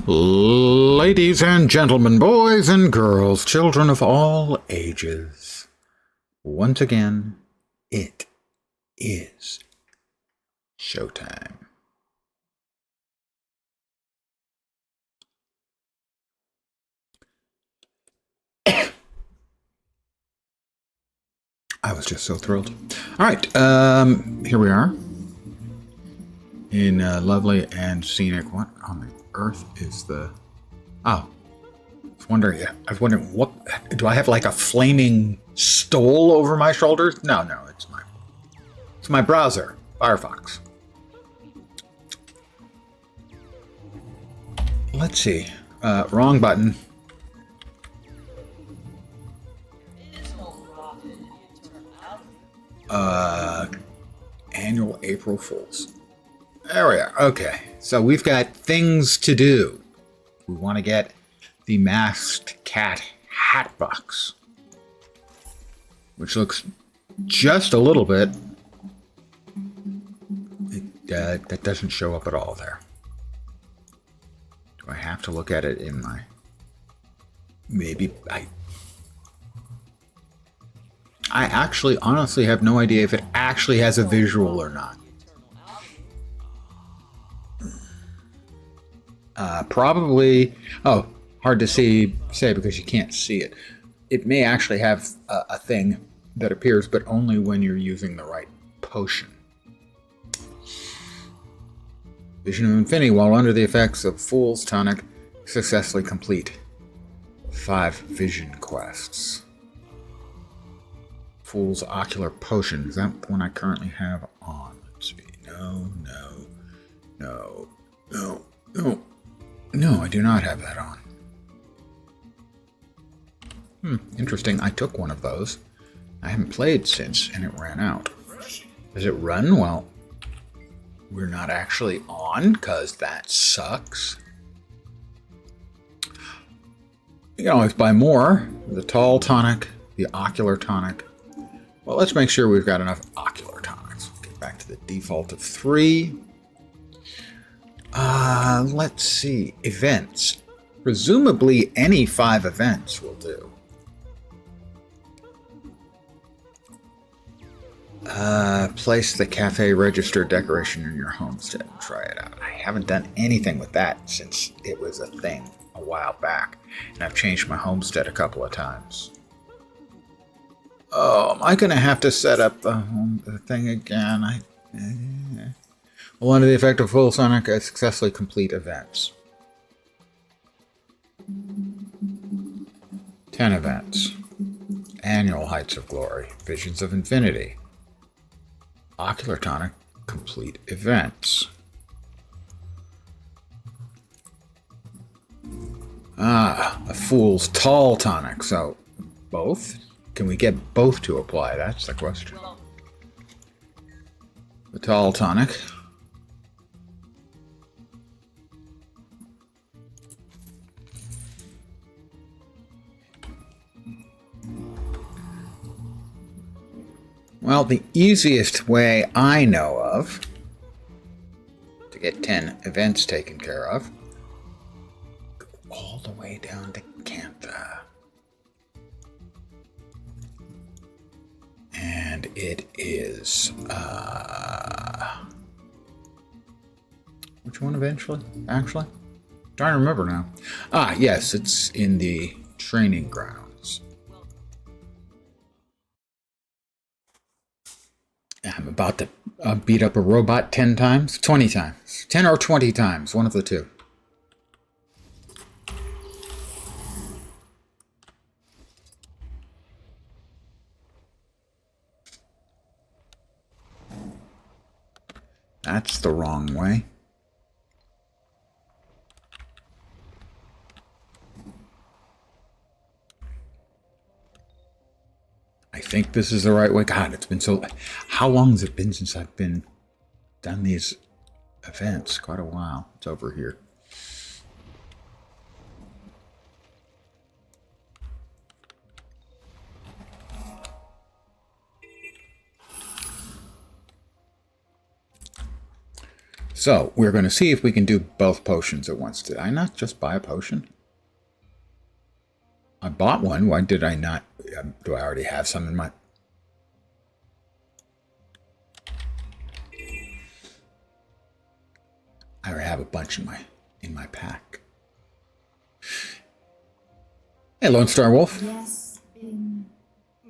Ladies and gentlemen, boys and girls, children of all ages, once again, it is showtime. I was just so thrilled. All right, here we are in lovely and scenic. What on the earth is the? Oh, I was wondering what do I have like a flaming stole over my shoulders? No, it's my browser, Firefox. Let's see. Wrong button. Annual April Fools. There we are. Okay, so we've got things to do. We want to get the masked cat hat box, which looks just a little bit. That doesn't show up at all there. Do I have to look at it in my? Maybe I actually honestly have no idea if it actually has a visual or not. Probably, hard to say because you can't see it. It may actually have a thing that appears, but only when you're using the right potion. Vision of Infinity, while under the effects of Fool's Tonic, successfully complete 5 vision quests. Fool's Ocular Potion, is that the one I currently have on? Let's see. No, I do not have that on. Interesting. I took one of those. I haven't played since, and it ran out. Does it run? Well, we're not actually on, because that sucks. You can always buy more. The Tall Tonic, the Ocular Tonic. Well, let's make sure we've got enough Ocular Tonics. Get back to the default of 3. Let's see. Events. Presumably any 5 events will do. Place the cafe register decoration in your homestead and try it out. I haven't done anything with that since it was a thing a while back, and I've changed my homestead a couple of times. Oh, am I going to have to set up the thing again? Well, under the effect of Full Sonic, I successfully complete events. 10 events. Annual Heights of Glory. Visions of Infinity. Ocular Tonic. Complete events. A Fool's Tall Tonic. So, both? Can we get both to apply? That's the question. The Tall Tonic. Well, the easiest way I know of to get 10 events taken care of, go all the way down to Cantha. And it is, which one eventually? Actually? Trying to remember now. Yes, it's in the training grounds. I'm about to beat up a robot 10 times, 20 times, 10 or 20 times, one of the two. That's the wrong way. I think this is the right way. God, it's been so... How long has it been since I've done these events? Quite a while. It's over here. So, we're going to see if we can do both potions at once. Did I not just buy a potion? I bought one. Why did I not? Do I already have some in my... I already have a bunch in my pack. Hey, Lone Star Wolf. Yes,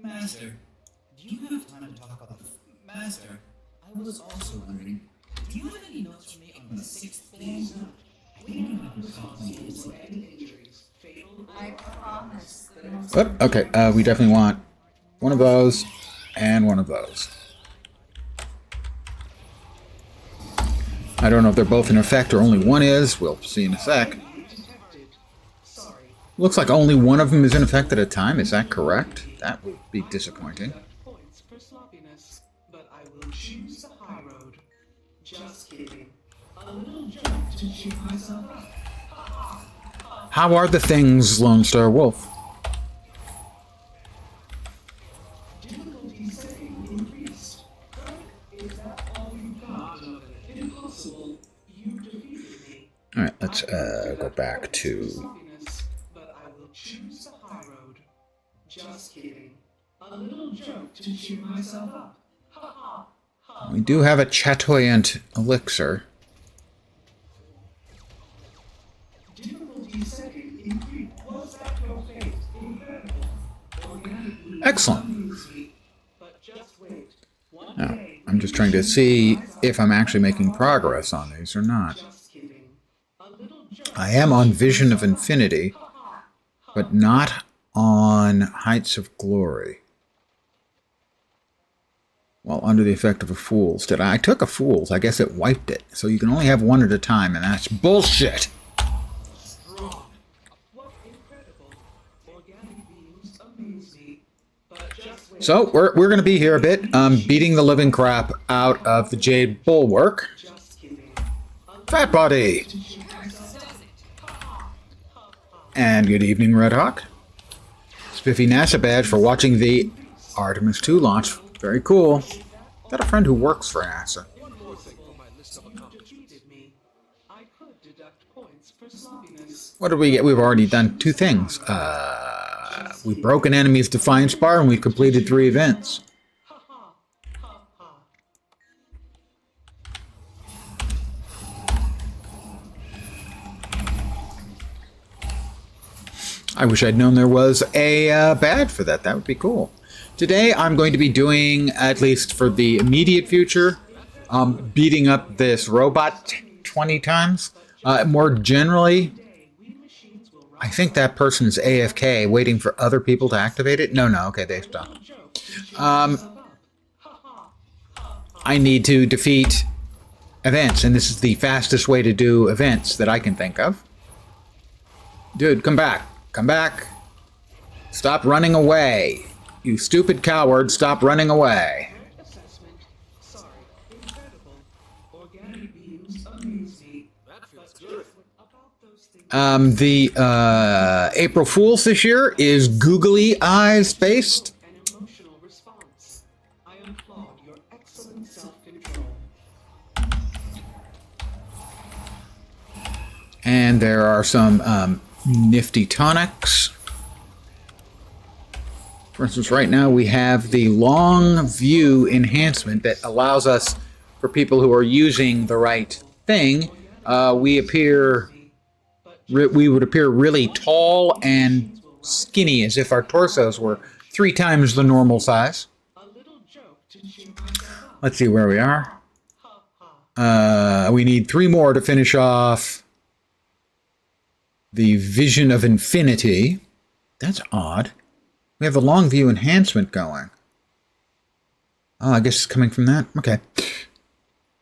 Master, do you have time to talk about the... Master, I was also wondering, do you have any notes for me on the 6th phase? We don't have to cause you to any injuries. Fatal. I promise. Oh, okay, we definitely want one of those and one of those. I don't know if they're both in effect or only one is. We'll see in a sec. Looks like only one of them is in effect at a time. Is that correct? That would be disappointing. Points for sloppiness, but I will choose the high road. Just kidding. A little jump to cheer myself up. How are the things, Lone Star Wolf? Difficulty setting increased. Is that all you got? Impossible. You defeated me. Alright, let's go back to... But I will choose the high road. Just kidding. A little joke to cheer myself up. Ha ha ha. We do have a chatoyant elixir. Difficulty setting increased. Was that your fate? Incredible. Organically. Excellent. But just wait. One Now, day. I'm just trying to see if I'm actually making progress on these or not. Just kidding. A little joke. I am on Vision of Infinity, but not on Heights of Glory. Well, under the effect of a Fool's. I took a Fool's. I guess it wiped it. So you can only have one at a time, and that's bullshit. Strong. What incredible. Organic beings amaze me. But just wait. So we're going to be here a bit, beating the living crap out of the Jade Bulwark. Just kidding. Fat Body! And good evening, Red Hawk. Spiffy NASA badge for watching the Artemis 2 launch. Very cool. Got a friend who works for NASA. One more thing for my list of accomplishments. Me. I could deduct points for sloppiness. What did we get? We've already done 2 things. We've broken enemy's Defiance bar and we've completed 3 events. Ha ha ha ha. I wish I'd known there was a badge for that. That would be cool. Today I'm going to be doing, at least for the immediate future, beating up this robot 20 times. More generally, I think that person is AFK, waiting for other people to activate it. No, okay, they stopped. I need to defeat events, and this is the fastest way to do events that I can think of. Dude, come back. Come back. Stop running away. You stupid coward, stop running away. Assessment. Sorry. Incredible. Organic beings amaze me. That feels good. About those things. The April Fool's this year is googly eyes based. An emotional response. I applaud your excellent self-control. And there are some nifty tonics. For instance, right now we have the long view enhancement that allows us, for people who are using the right thing, we would appear really tall and skinny, as if our torsos were 3 times the normal size. Let's see where we are. We need 3 more to finish off the Vision of Infinity. That's odd. We have the long view enhancement going. Oh, I guess it's coming from that? Okay.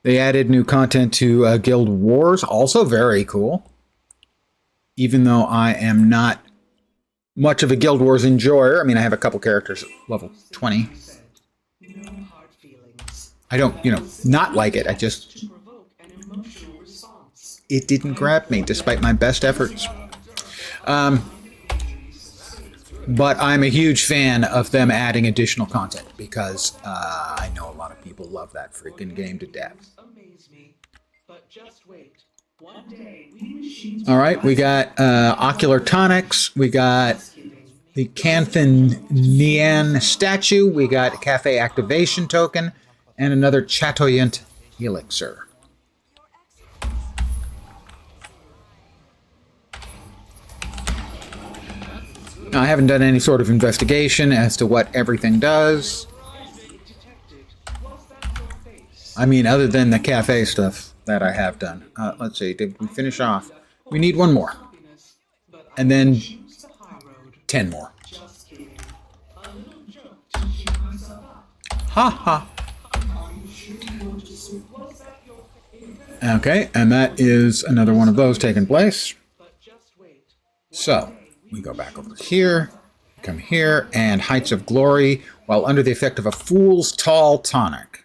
They added new content to Guild Wars. Also very cool. Even though I am not much of a Guild Wars enjoyer. I mean, I have a couple characters at level 20. I don't, not like it. I just... It didn't grab me, despite my best efforts. But I'm a huge fan of them adding additional content, because I know a lot of people love that freaking game to death. But just wait. One day, we machines... All right, we got ocular tonics. We got the Canthan Nian statue. We got cafe activation token, and another chatoyant elixir. Now, I haven't done any sort of investigation as to what everything does. I mean, other than the cafe stuff that I have done. Let's see, did we finish off? We need one more. And then 10 more. Ha ha. Okay, and that is another one of those taking place. So, we go back over here, come here, and Heights of Glory, while under the effect of a Fool's Tall tonic.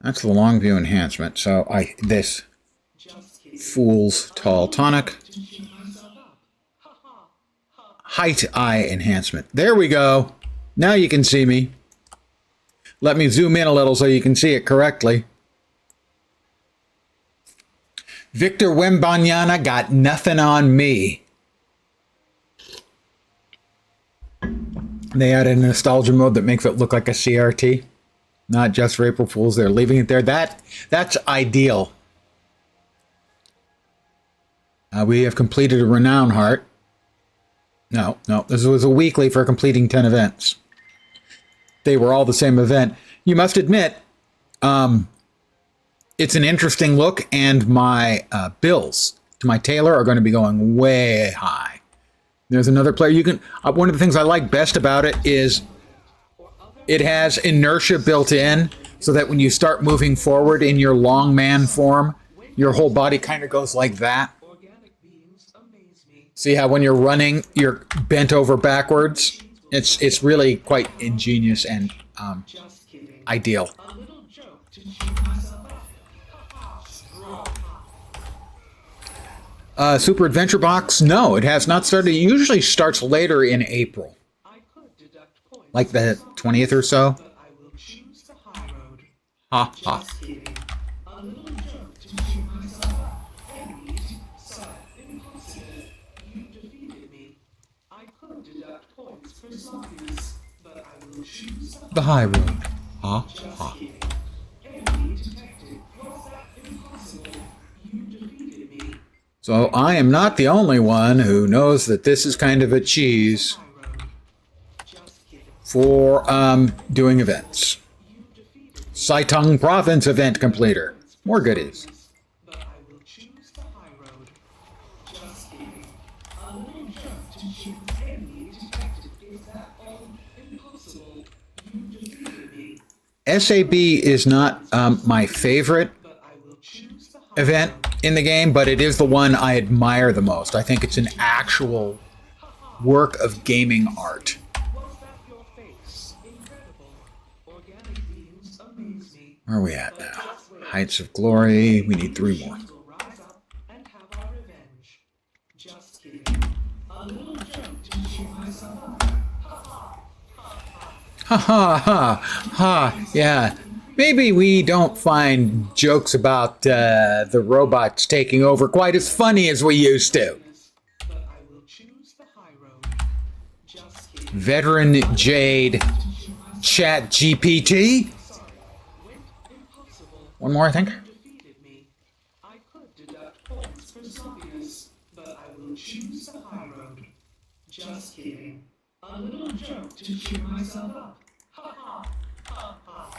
That's the long view enhancement. So this Fool's Tall tonic. Height eye enhancement. There we go. Now you can see me. Let me zoom in a little so you can see it correctly. Victor Wembanyama got nothing on me. They added a nostalgia mode that makes it look like a CRT. Not just for April Fools. They're leaving it there. That's ideal. We have completed a Renown Heart. No. This was a weekly for completing 10 events. They were all the same event. You must admit, it's an interesting look, and my bills to my tailor are going to be going way high. There's another player you can... one of the things I like best about it is it has inertia built in, so that when you start moving forward in your long man form, your whole body kind of goes like that. See how when you're running, you're bent over backwards? It's really quite ingenious and ideal. Super Adventure Box? No, it has not started. It usually starts later in April. Like the 20th or so. Ha ha. The high road. Ha ha. So I am not the only one who knows that this is kind of a cheese for doing events. Saitung Province event completer. More goodies. SAB is not my favorite event in the game, but it is the one I admire the most. I think it's an actual work of gaming art. Where are we at now? Heights of Glory. We need 3 more. Ha ha ha ha, yeah. Maybe we don't find jokes about the robots taking over quite as funny as we used to. Veteran Jade Chat GPT. One more, I think. Just kidding. A little joke to cheer myself up. Ha ha ha ha.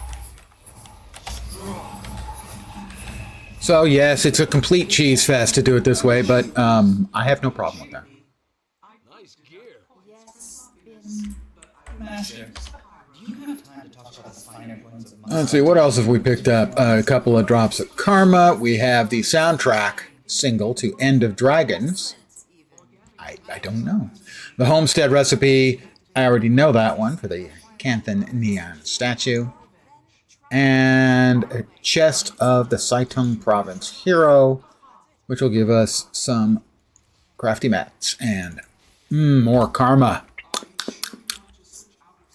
So yes, it's a complete cheese fest to do it this way, but I have no problem with that. Nice gear. Master, do you have time to talk about the finer points of my... Let's see, what else have we picked up? A couple of drops of karma. We have the soundtrack single to End of Dragons. I don't know. The Homestead Recipe, I already know that one for the Canthan Neon statue. And a chest of the Saitung Province Hero, which will give us some crafty mats and more karma.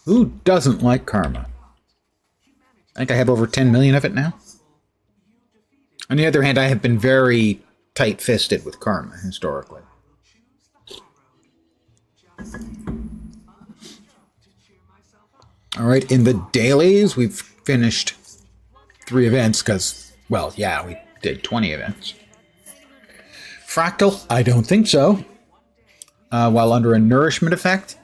Who doesn't like karma? I think I have over 10 million of it now. On the other hand, I have been very tight-fisted with karma historically. All right, in the dailies, we've finished 3 events because, well, yeah, we did 20 events. Fractal? I don't think so. While under a nourishment effect?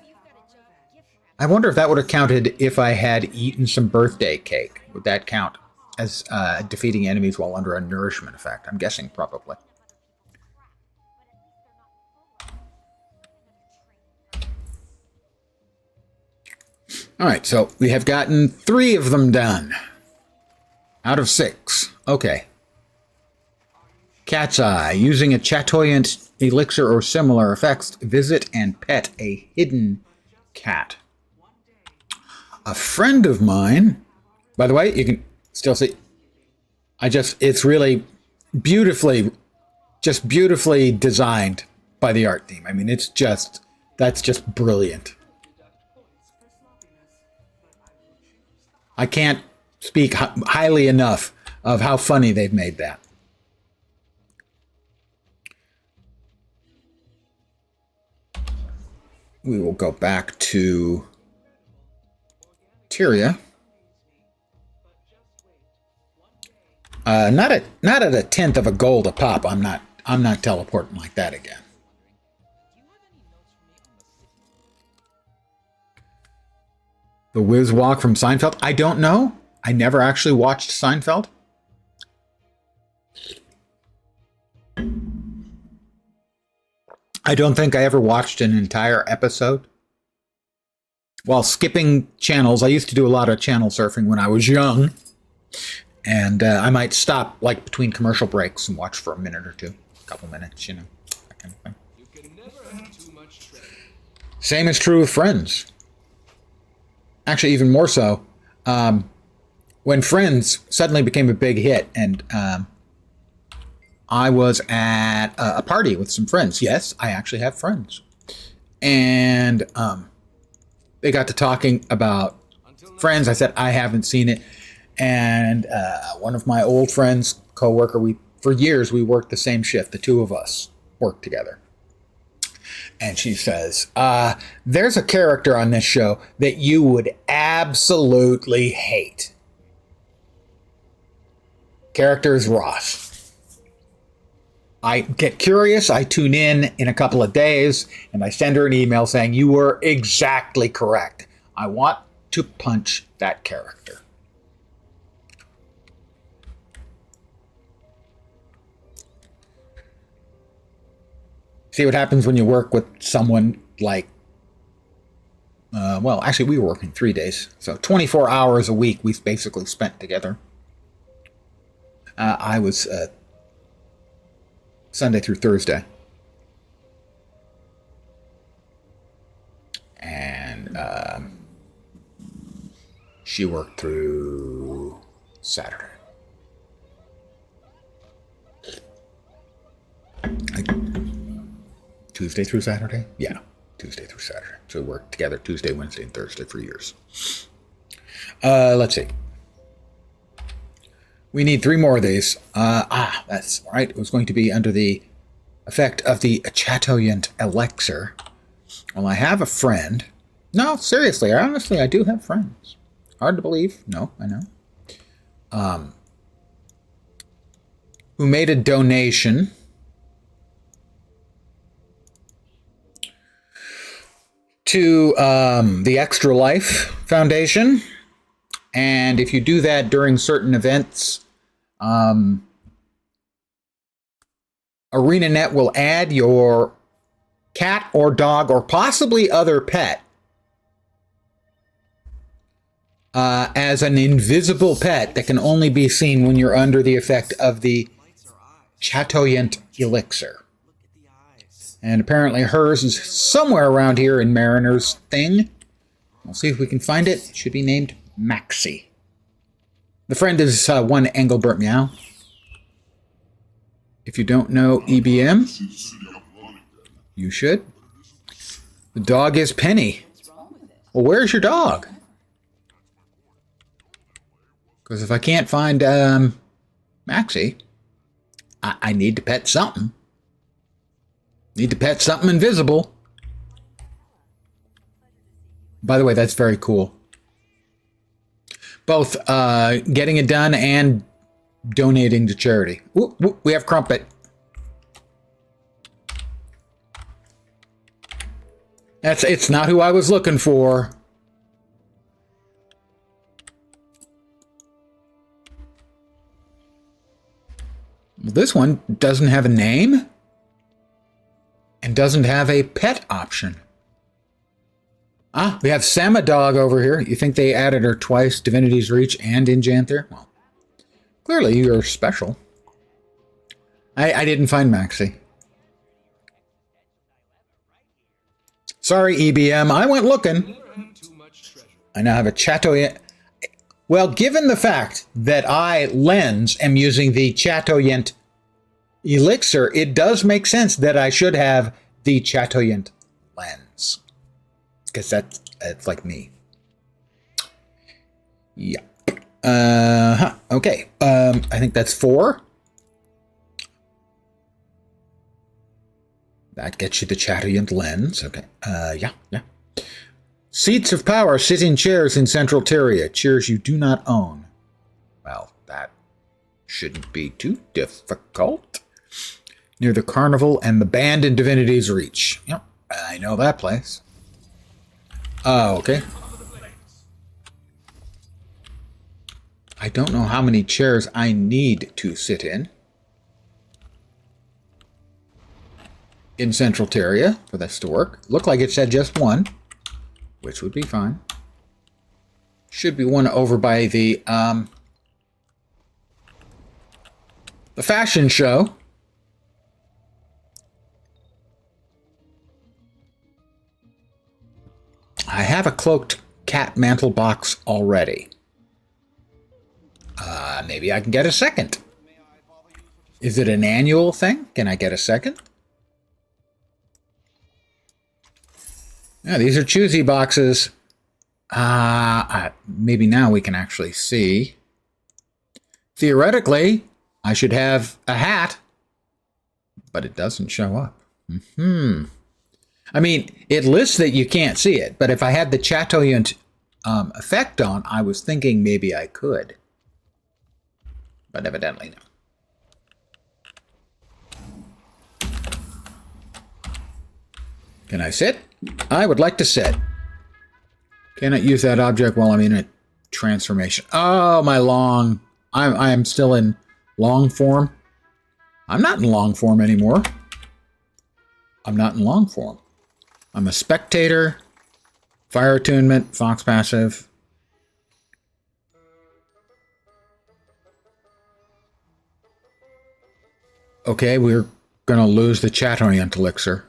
I wonder if that would have counted if I had eaten some birthday cake. Would that count as defeating enemies while under a nourishment effect? I'm guessing probably. All right, so we have gotten 3 of them done. Out of 6. Okay. Cat's Eye. Using a chatoyant elixir or similar effects, visit and pet a hidden cat. A friend of mine, by the way, you can still see, it's really beautifully designed by the art team. I mean, that's just brilliant. I can't speak highly enough of how funny they've made that. We will go back to Tyria. Not at a 1/10 of a gold a pop. I'm not teleporting like that again. The Whiz Walk from Seinfeld? I don't know. I never actually watched Seinfeld. I don't think I ever watched an entire episode. While skipping channels, I used to do a lot of channel surfing when I was young. And I might stop like between commercial breaks and watch for a minute or two. A couple minutes, you know, that kind of thing. You can never have too much treasure. Same is true with Friends. Actually, even more so. When Friends suddenly became a big hit and I was at a party with some friends. Yes, I actually have friends. And they got to talking about Friends. I said, I haven't seen it. And one of my old friends, co-worker, for years we worked the same shift. The 2 of us worked together. And she says, there's a character on this show that you would absolutely hate. Character is Ross. I get curious. I tune in a couple of days, and I send her an email saying, you were exactly correct. I want to punch that character. See what happens when you work with someone like, well, actually, we were working 3 days. So 24 hours a week we basically spent together. I was Sunday through Thursday. And she worked through Saturday. Tuesday through Saturday? Yeah, Tuesday through Saturday. So we worked together Tuesday, Wednesday, and Thursday for years. Let's see. We need 3 more of these. That's right. It was going to be under the effect of the chatoyant elixir. Well, I have a friend. No, seriously, honestly, I do have friends. Hard to believe. No, I know. Who made a donation to the Extra Life Foundation. And if you do that during certain events, ArenaNet will add your cat or dog or possibly other pet as an invisible pet that can only be seen when you're under the effect of the chatoyant elixir. And apparently hers is somewhere around here in Mariner's thing. We'll see if we can find it. It should be named Maxie. The friend is one Engelbert Meow. If you don't know EBM, you should. The dog is Penny. Well, where's your dog? Because if I can't find Maxie, I need to pet something. Need to pet something invisible. By the way, that's very cool. Both getting it done and donating to charity. Ooh, ooh, we have Crumpet. It's not who I was looking for. Well, this one doesn't have a name and doesn't have a pet option. Ah, we have Samadog over here. You think they added her twice, Divinity's Reach and Enchanter? Well, clearly you're special. I didn't find Maxie. Sorry, EBM. I went looking. I now have a Chatoyant. Well, given the fact that I, Lens, am using the Chatoyant elixir, it does make sense that I should have the Chatoyant lens. Because that's like me. Yeah. Okay. I think that's 4. That gets you the Chatoyant lens. Okay. Yeah. Seats of power sit in chairs in Central Tyria. Chairs you do not own. Well, that shouldn't be too difficult. Near the Carnival and the Band in Divinity's Reach. Yep, I know that place. Oh, okay. I don't know how many chairs I need to sit in Central Tyria for this to work. Looked like it said just 1, which would be fine. Should be one over by the fashion show. I have a cloaked cat mantle box already. Maybe I can get a second. Is it an annual thing? Can I get a second? Yeah, these are choosy boxes. Maybe now we can actually see. Theoretically, I should have a hat, but it doesn't show up. I mean, it lists that you can't see it, but if I had the Chatoyant effect on, I was thinking maybe I could. But evidently no. Can I sit? I would like to sit. Cannot use that object while I'm in a transformation. Oh, my long. I am still in long form. I'm not in long form anymore. I'm not in long form. I'm a spectator, fire attunement, fox passive. Okay, we're going to lose the Chatoyant elixir.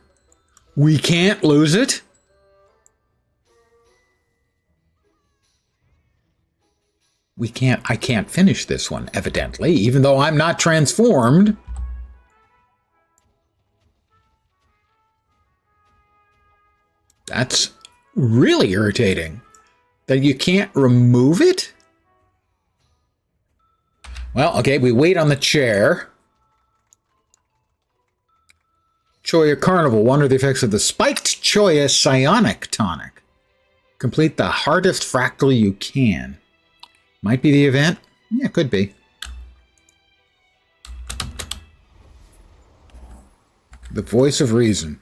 We can't lose it? I can't finish this one, evidently, even though I'm not transformed. That's really irritating. That you can't remove it? Well, okay, we wait on the chair. Choya Carnival. Wonder the effects of the spiked Choya Psionic Tonic. Complete the hardest fractal you can. Might be the event? Yeah, could be. The voice of reason.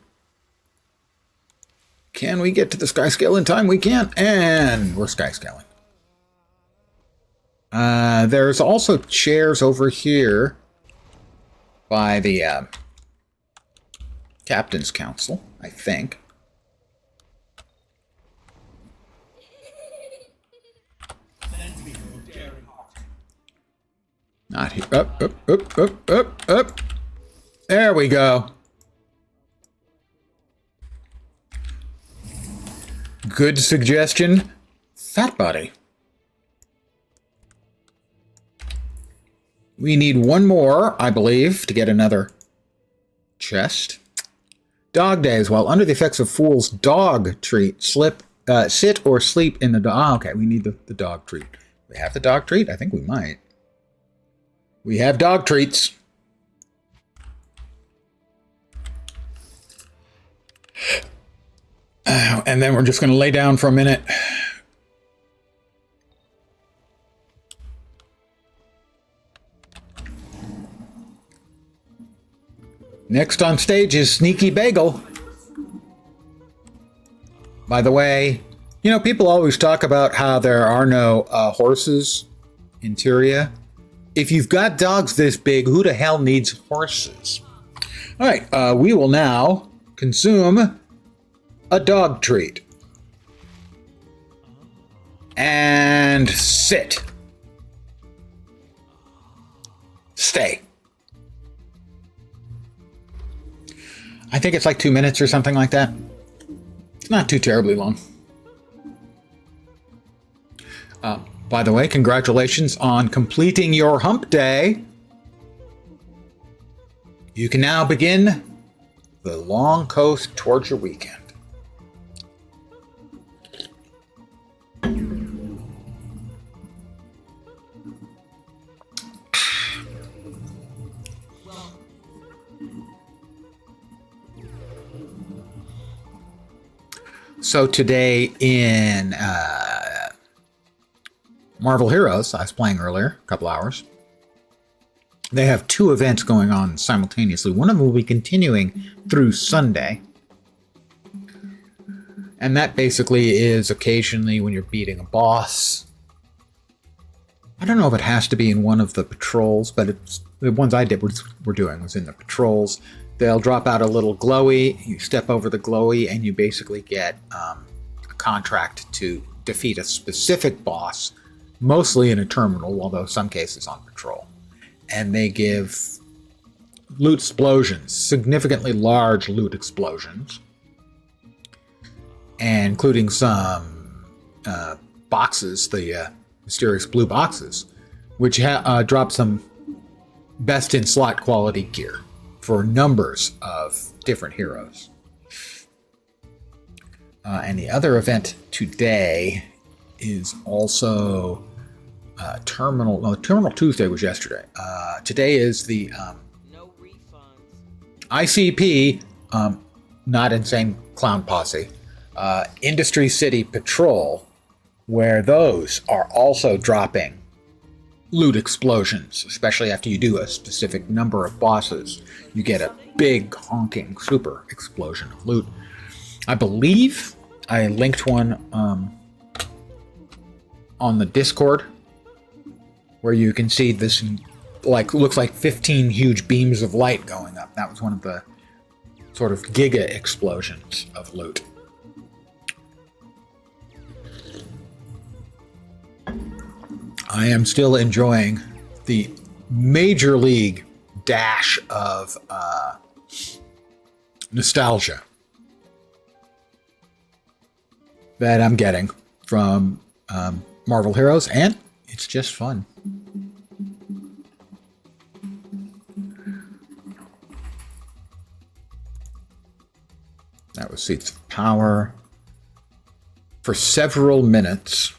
Can we get to the sky scale in time? We can, and we're sky scaling. There's also chairs over here by the Captain's Council, I think. Not here. Up. There we go. Good suggestion. Fat body. We need one more, I believe, to get another chest. Dog days. While under the effects of Fool's dog treat, sit or sleep in the dog. Ah, okay, we need the dog treat. We have the dog treat? I think we might. We have dog treats. And then we're just going to lay down for a minute. Next on stage is Sneaky Bagel. By the way, you know, people always talk about how there are no horses in Tyria. If you've got dogs this big, who the hell needs horses? All right, we will now consume a dog treat. And sit. Stay. I think it's like 2 minutes or something like that. It's not too terribly long. By the way, congratulations on completing your hump day. You can now begin the long coast towards your weekend. So today in Marvel Heroes, I was playing earlier, a couple hours, they have 2 events going on simultaneously. One of them will be continuing through Sunday. And that basically is occasionally when you're beating a boss. I don't know if it has to be in one of the patrols, but it's, the ones I did were doing was in the patrols. They'll drop out a little glowy. You step over the glowy and you basically get a contract to defeat a specific boss, mostly in a terminal, although some cases on patrol. And they give loot explosions, significantly large loot explosions, and including some boxes, the mysterious blue boxes, which drop some best-in-slot quality gear for numbers of different heroes. And the other event today is also Terminal. No, Terminal Tuesday was yesterday. Today is the No refunds. ICP, not Insane Clown Posse, Industry City Patrol, where those are also dropping loot explosions, especially after you do a specific number of bosses. You get a big honking super explosion of loot. I believe I linked one on the Discord where you can see this, like, looks like 15 huge beams of light going up. That was one of the sort of giga explosions of loot. I am still enjoying the major league dash of nostalgia that I'm getting from Marvel Heroes, and it's just fun. That was Seats of Power for several minutes.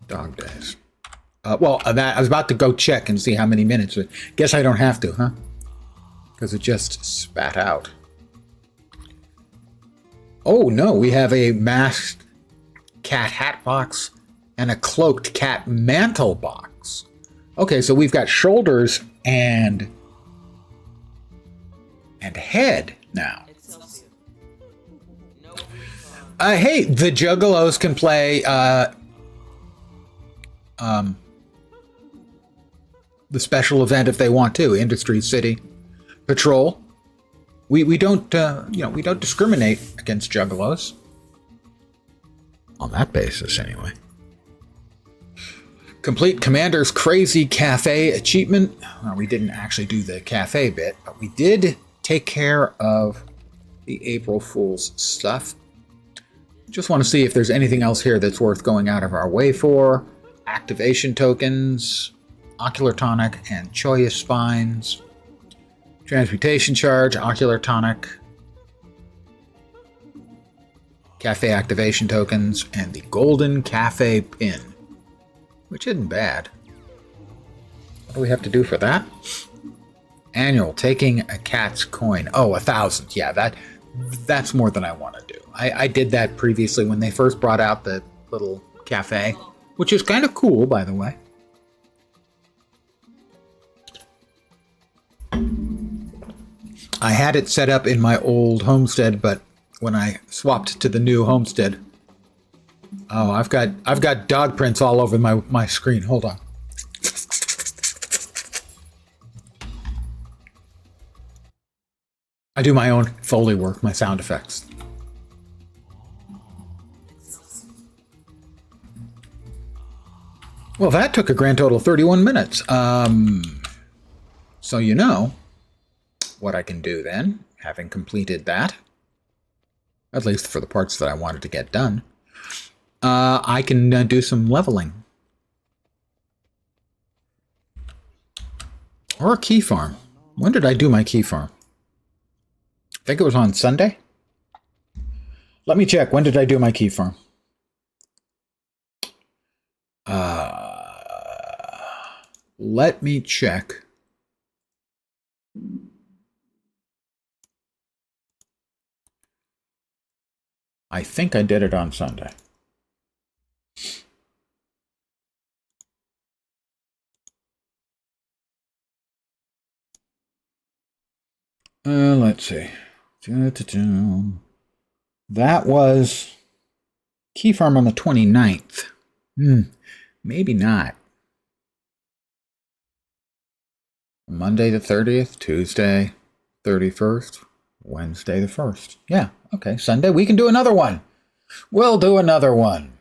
Dog days. I was about to go check and see how many minutes. Guess I don't have to, huh? Because it just spat out. Oh no, we have a masked cat hat box and a cloaked cat mantle box. Okay, so we've got shoulders and head now. No refunds. Hey, the Juggalos can play the special event if they want to. Industry City Patrol. We don't we don't discriminate against Juggalos on that basis anyway. Complete Commander's Crazy Cafe achievement. Well, we didn't actually do the cafe bit, but we did take care of the April Fool's stuff. Just want to see if there's anything else here that's worth going out of our way for. Activation tokens, Ocular Tonic, and Choya Spines. Transmutation Charge, Ocular Tonic, Cafe Activation tokens, and the Golden Cafe Pin. which isn't bad. What do we have to do for that? Annual, taking a cat's coin. Oh, 1,000. Yeah, that's more than I want to do. I did that previously when they first brought out the little cafe, which is kind of cool, by the way. I had it set up in my old homestead, but when I swapped to the new homestead, oh, I've got dog prints all over my screen. Hold on. I do my own Foley work, my sound effects. Well, that took a grand total of 31 minutes. So you know what I can do then, having completed that, at least for the parts that I wanted to get done, I can do some leveling. Or a key farm. When did I do my key farm? I think it was on Sunday. Let me check. When did I do my key farm? Let me check. I think I did it on Sunday. Let's see. That was key farm on the 29th. Maybe not. Monday the 30th, Tuesday 31st, Wednesday the 1st. Yeah, okay. Sunday, we can do another one. We'll do another one.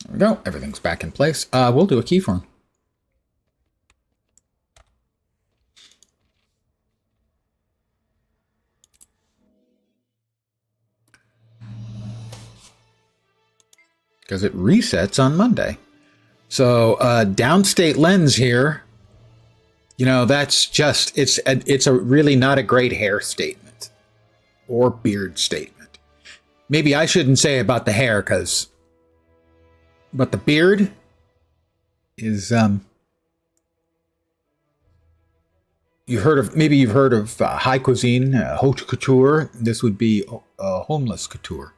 There we go. Everything's back in place. We'll do a key farm. Because it resets on Monday. So downstate lens here, you know, that's just, it's a really not a great hair statement or beard statement. Maybe I shouldn't say about the hair, but the beard is, you've heard of high cuisine, haute couture. This would be homeless couture.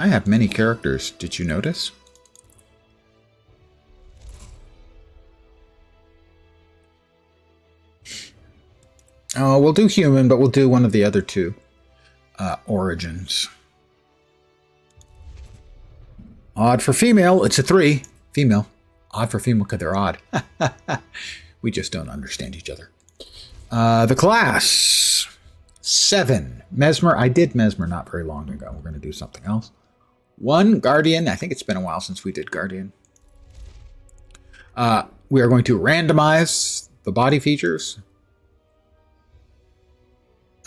I have many characters. Did you notice? Oh, we'll do human, but we'll do one of the other two origins. Odd for female. It's a 3. Female. Odd for female because they're odd. We just don't understand each other. The class. 7. Mesmer. I did Mesmer not very long ago. We're going to do something else. 1. Guardian. I think it's been a while since we did Guardian. We are going to randomize the body features.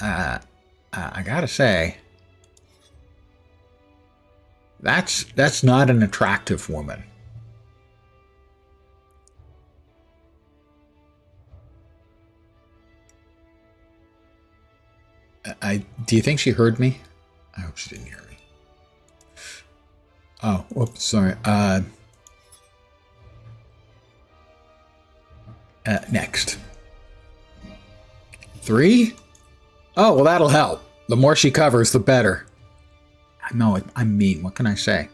I gotta say, that's not an attractive woman. Do you think she heard me? I hope she didn't hear me. Oh, whoops, sorry. Next. 3? Oh, well, that'll help. The more she covers, the better. No, I'm mean. What can I say?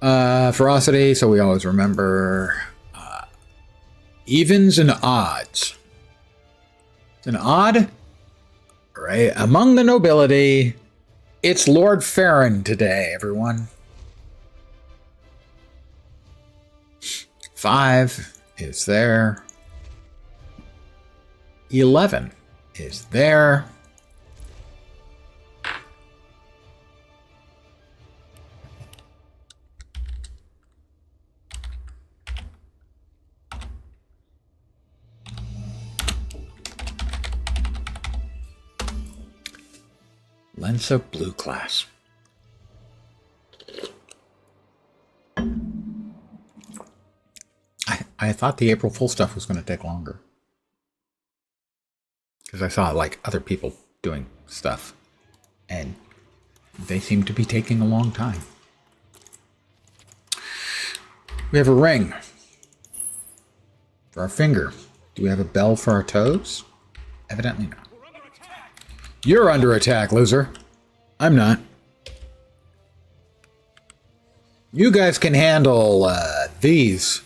Ferocity, so we always remember. Evens and odds. It's an odd, right? Among the nobility, it's Lord Farron today, everyone. 5 is there. 11 is there. Lensa Blue class. I thought the April Fool stuff was going to take longer. Because I saw, like, other people doing stuff. And they seem to be taking a long time. We have a ring for our finger. Do we have a bell for our toes? Evidently not. You're under attack, loser. I'm not. You guys can handle these.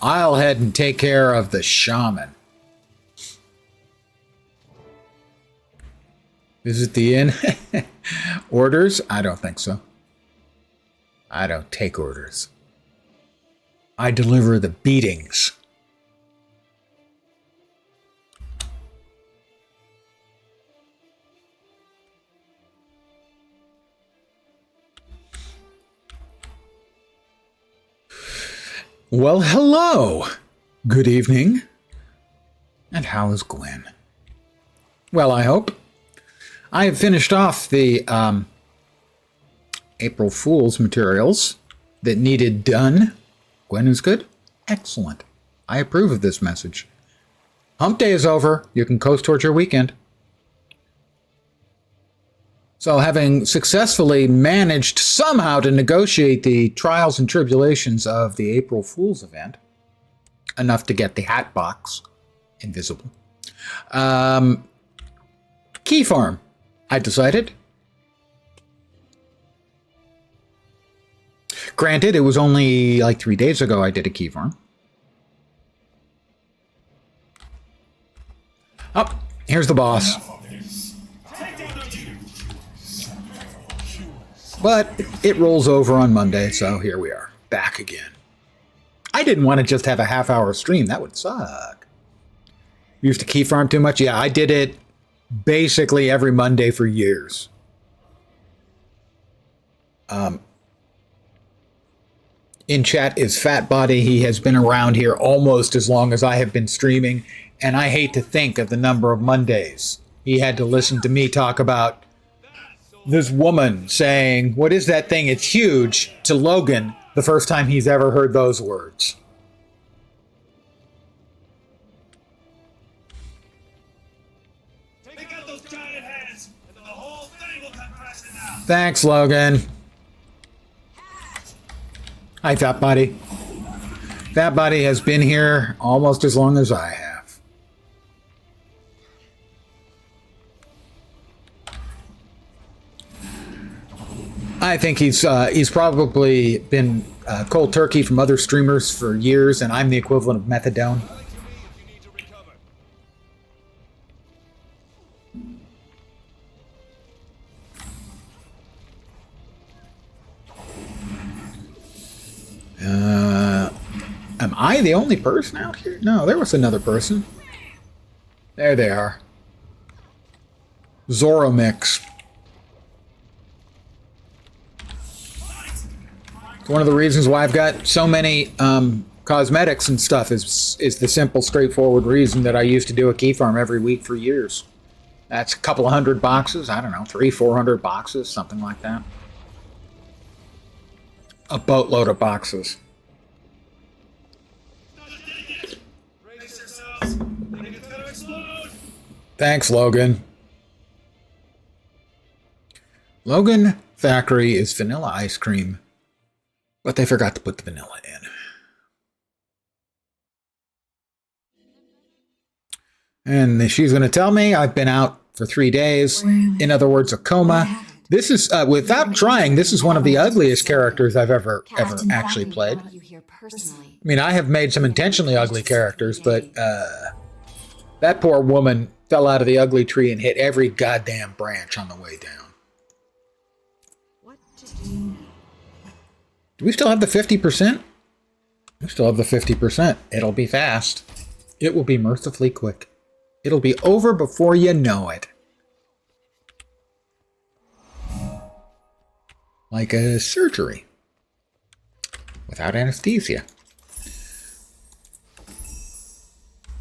I'll head and take care of the shaman. Visit the inn. Orders? I don't think so. I don't take orders. I deliver the beatings. Well, hello. Good evening. And how is Gwen? Well, I hope. I have finished off the April Fool's materials that needed done. Gwen is good? Excellent. I approve of this message. Hump day is over. You can coast towards your weekend. So, having successfully managed somehow to negotiate the trials and tribulations of the April Fool's event, enough to get the hat box invisible. Key farm, I decided. Granted, it was only like 3 days ago I did a key farm. Oh, here's the boss. But it rolls over on Monday, so here we are, back again. I didn't want to just have a half-hour stream. That would suck. Used to key farm too much? Yeah, I did it basically every Monday for years. In chat is Fat Body. He has been around here almost as long as I have been streaming, and I hate to think of the number of Mondays he had to listen to me talk about this woman saying, "What is that thing? It's huge," to Logan the first time he's ever heard those words. Take out those giant heads, and then the whole thing will come crashing down. Thanks, Logan. Hi, Fat Body. Fat Body has been here almost as long as I have. I think he's probably been cold turkey from other streamers for years, and I'm the equivalent of methadone. Am I the only person out here? No, there was another person. There they are. Zorro Mix. One of the reasons why I've got so many cosmetics and stuff is the simple, straightforward reason that I used to do a key farm every week for years. That's a couple of hundred boxes. I don't know, 300-400 boxes, something like that. A boatload of boxes. Brace yourselves. It's gonna explode. Thanks, Logan. Logan Thackeray is vanilla ice cream. But they forgot to put the vanilla in. And she's going to tell me I've been out for 3 days. In other words, a coma. This is, without trying, this is one of the ugliest characters I've ever actually played. I mean, I have made some intentionally ugly characters, but that poor woman fell out of the ugly tree and hit every goddamn branch on the way down. What to do? Do we still have the 50%? We still have the 50%. It'll be fast. It will be mercifully quick. It'll be over before you know it. Like a surgery. Without anesthesia.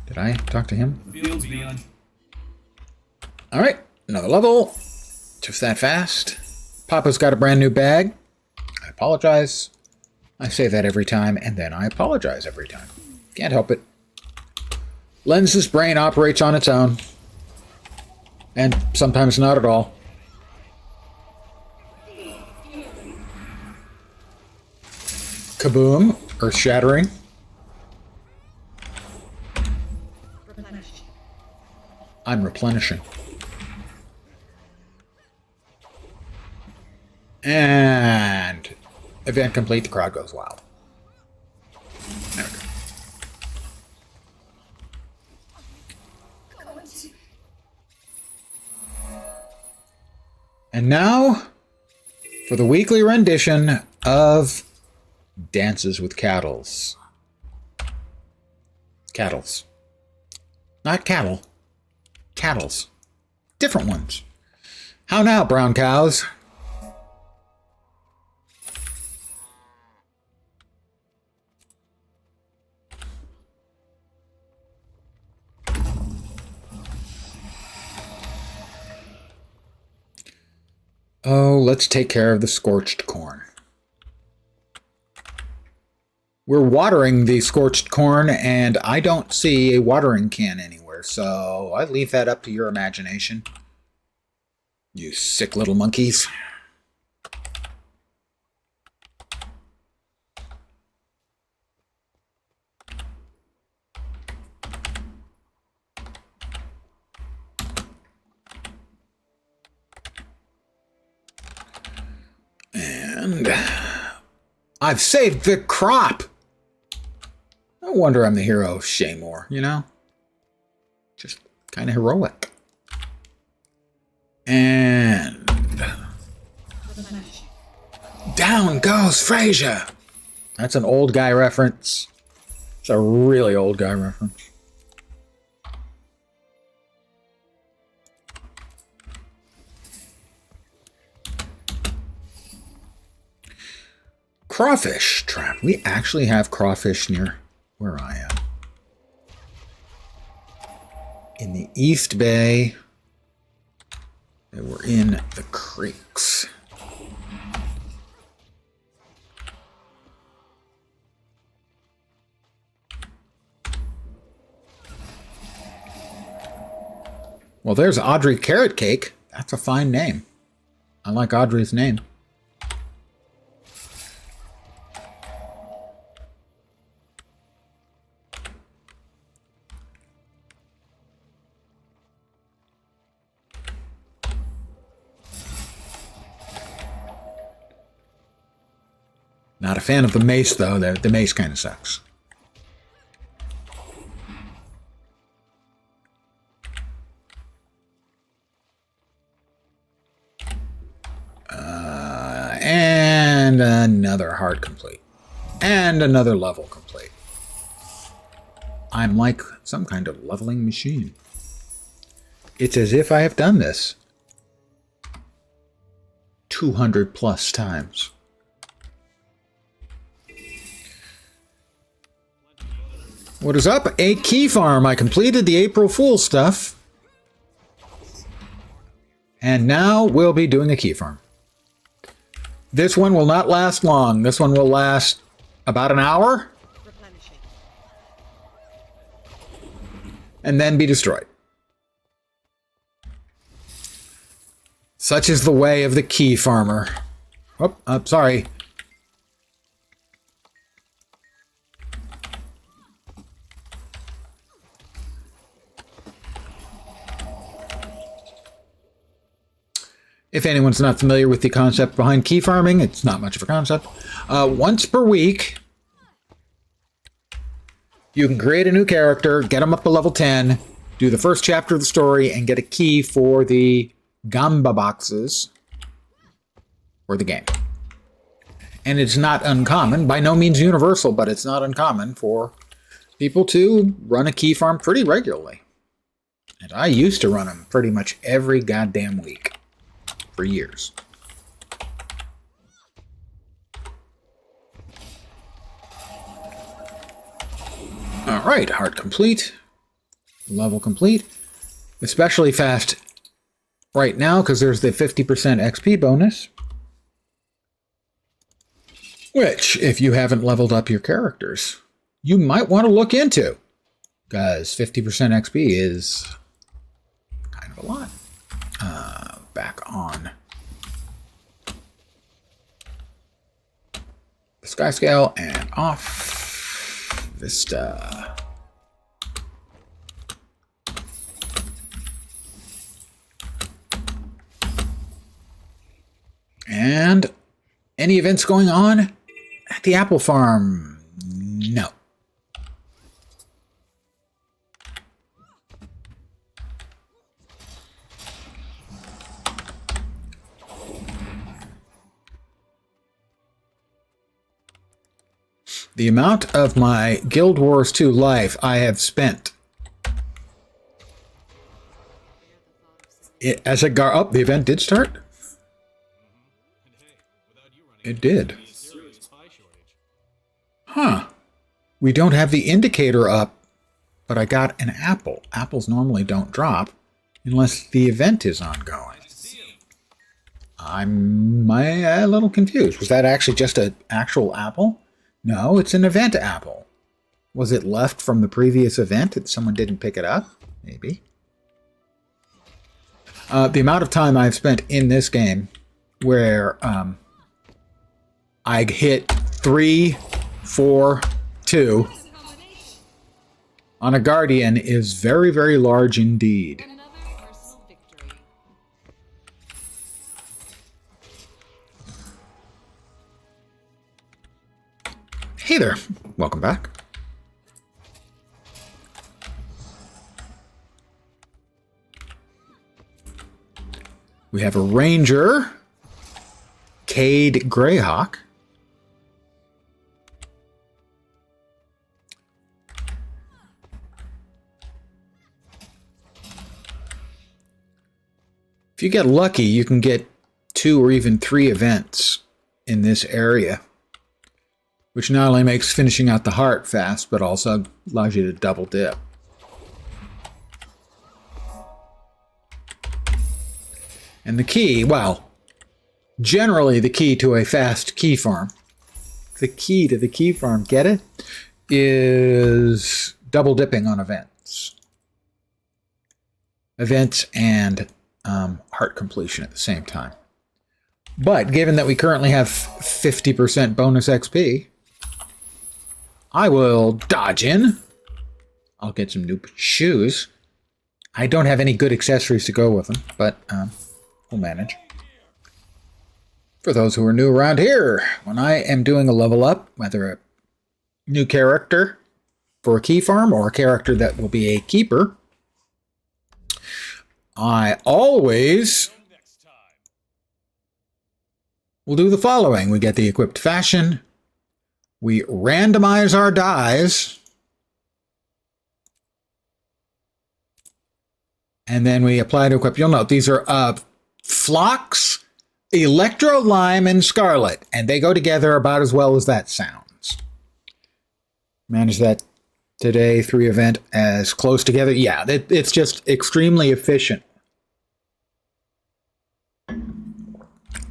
Did I talk to him? Fields beyond. Alright, another level. Just that fast. Papa's got a brand new bag. I apologize I say that every time, and then I apologize every time. Can't help it. Lens's brain operates on its own. And sometimes not at all. Kaboom. Earth-shattering. Replenish. I'm replenishing. And event complete, the crowd goes wild. There we go. And now, for the weekly rendition of Dances with Cattles. Cattles. Not cattle. Cattles. Different ones. How now, brown cows? Oh, let's take care of the scorched corn. We're watering the scorched corn, and I don't see a watering can anywhere, so I leave that up to your imagination. You sick little monkeys. And I've saved the crop. No wonder I'm the hero of Shaymore, you know? Just kind of heroic. And down goes Frasier. That's an old guy reference. It's a really old guy reference. Crawfish trap. We actually have crawfish near where I am. In the East Bay. They were in the creeks. Well, there's Audrey Carrot Cake. That's a fine name. I like Audrey's name. Not a fan of the mace, though. The mace kind of sucks. And another heart complete. And another level complete. I'm like some kind of leveling machine. It's as if I have done this 200 plus times. What is up? A key farm. I completed the April Fool stuff. And now we'll be doing a key farm. This one will not last long. This one will last about an hour. And then be destroyed. Such is the way of the key farmer. Oh, I'm sorry. If anyone's not familiar with the concept behind key farming, it's not much of a concept. Once per week, you can create a new character, get them up to level 10, do the first chapter of the story, and get a key for the Gamba boxes for the game. And it's not uncommon, by no means universal, but it's not uncommon for people to run a key farm pretty regularly. And I used to run them pretty much every goddamn week. For years. All right, heart complete, level complete, especially fast right now because there's the 50% XP bonus. Which, if you haven't leveled up your characters, you might want to look into. Because 50% XP is kind of a lot. Back on the sky scale and off Vista. And any events going on at the apple farm? No. The amount of my Guild Wars 2 life I have spent as a the event did start? It did. Huh. We don't have the indicator up, but I got an apple. Apples normally don't drop unless the event is ongoing. I'm a little confused. Was that actually just an actual apple? No, it's an event apple. Was it left from the previous event that someone didn't pick it up? Maybe. The amount of time I've spent in this game where I hit 3, 4, 2 on a Guardian is very, very large indeed. Hey there, welcome back. We have a Ranger, Cade Greyhawk. If you get lucky, you can get 2 or even 3 events in this area, which not only makes finishing out the heart fast, but also allows you to double dip. And the key, well, generally the key to a fast key farm, the key to the key farm, get it, is double dipping on events. Events and heart completion at the same time. But given that we currently have 50% bonus XP, I will dodge in. I'll get some new shoes. I don't have any good accessories to go with them, but we'll manage. For those who are new around here, when I am doing a level up, whether a new character for a key farm or a character that will be a keeper, I always will do the following. We get the equipped fashion. We randomize our dies. And then we apply to equip. You'll note these are Phlox, Electro, Lime, and Scarlet. And they go together about as well as that sounds. Manage that today, 3 event as close together. Yeah, it's just extremely efficient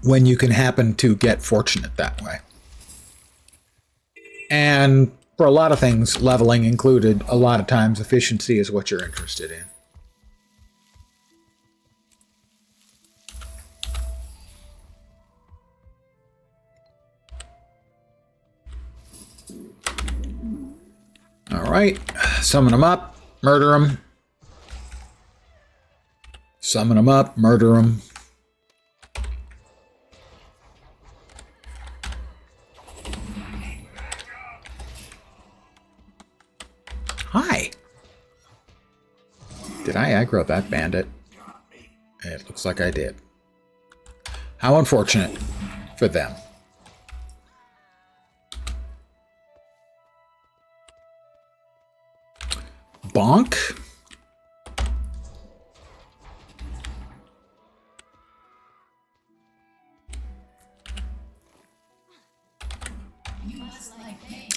when you can happen to get fortunate that way. And for a lot of things, leveling included, a lot of times efficiency is what you're interested in. All right, summon them up, murder them. Summon them up, murder them. Hi. Did I aggro that bandit? It looks like I did. How unfortunate for them. Bonk.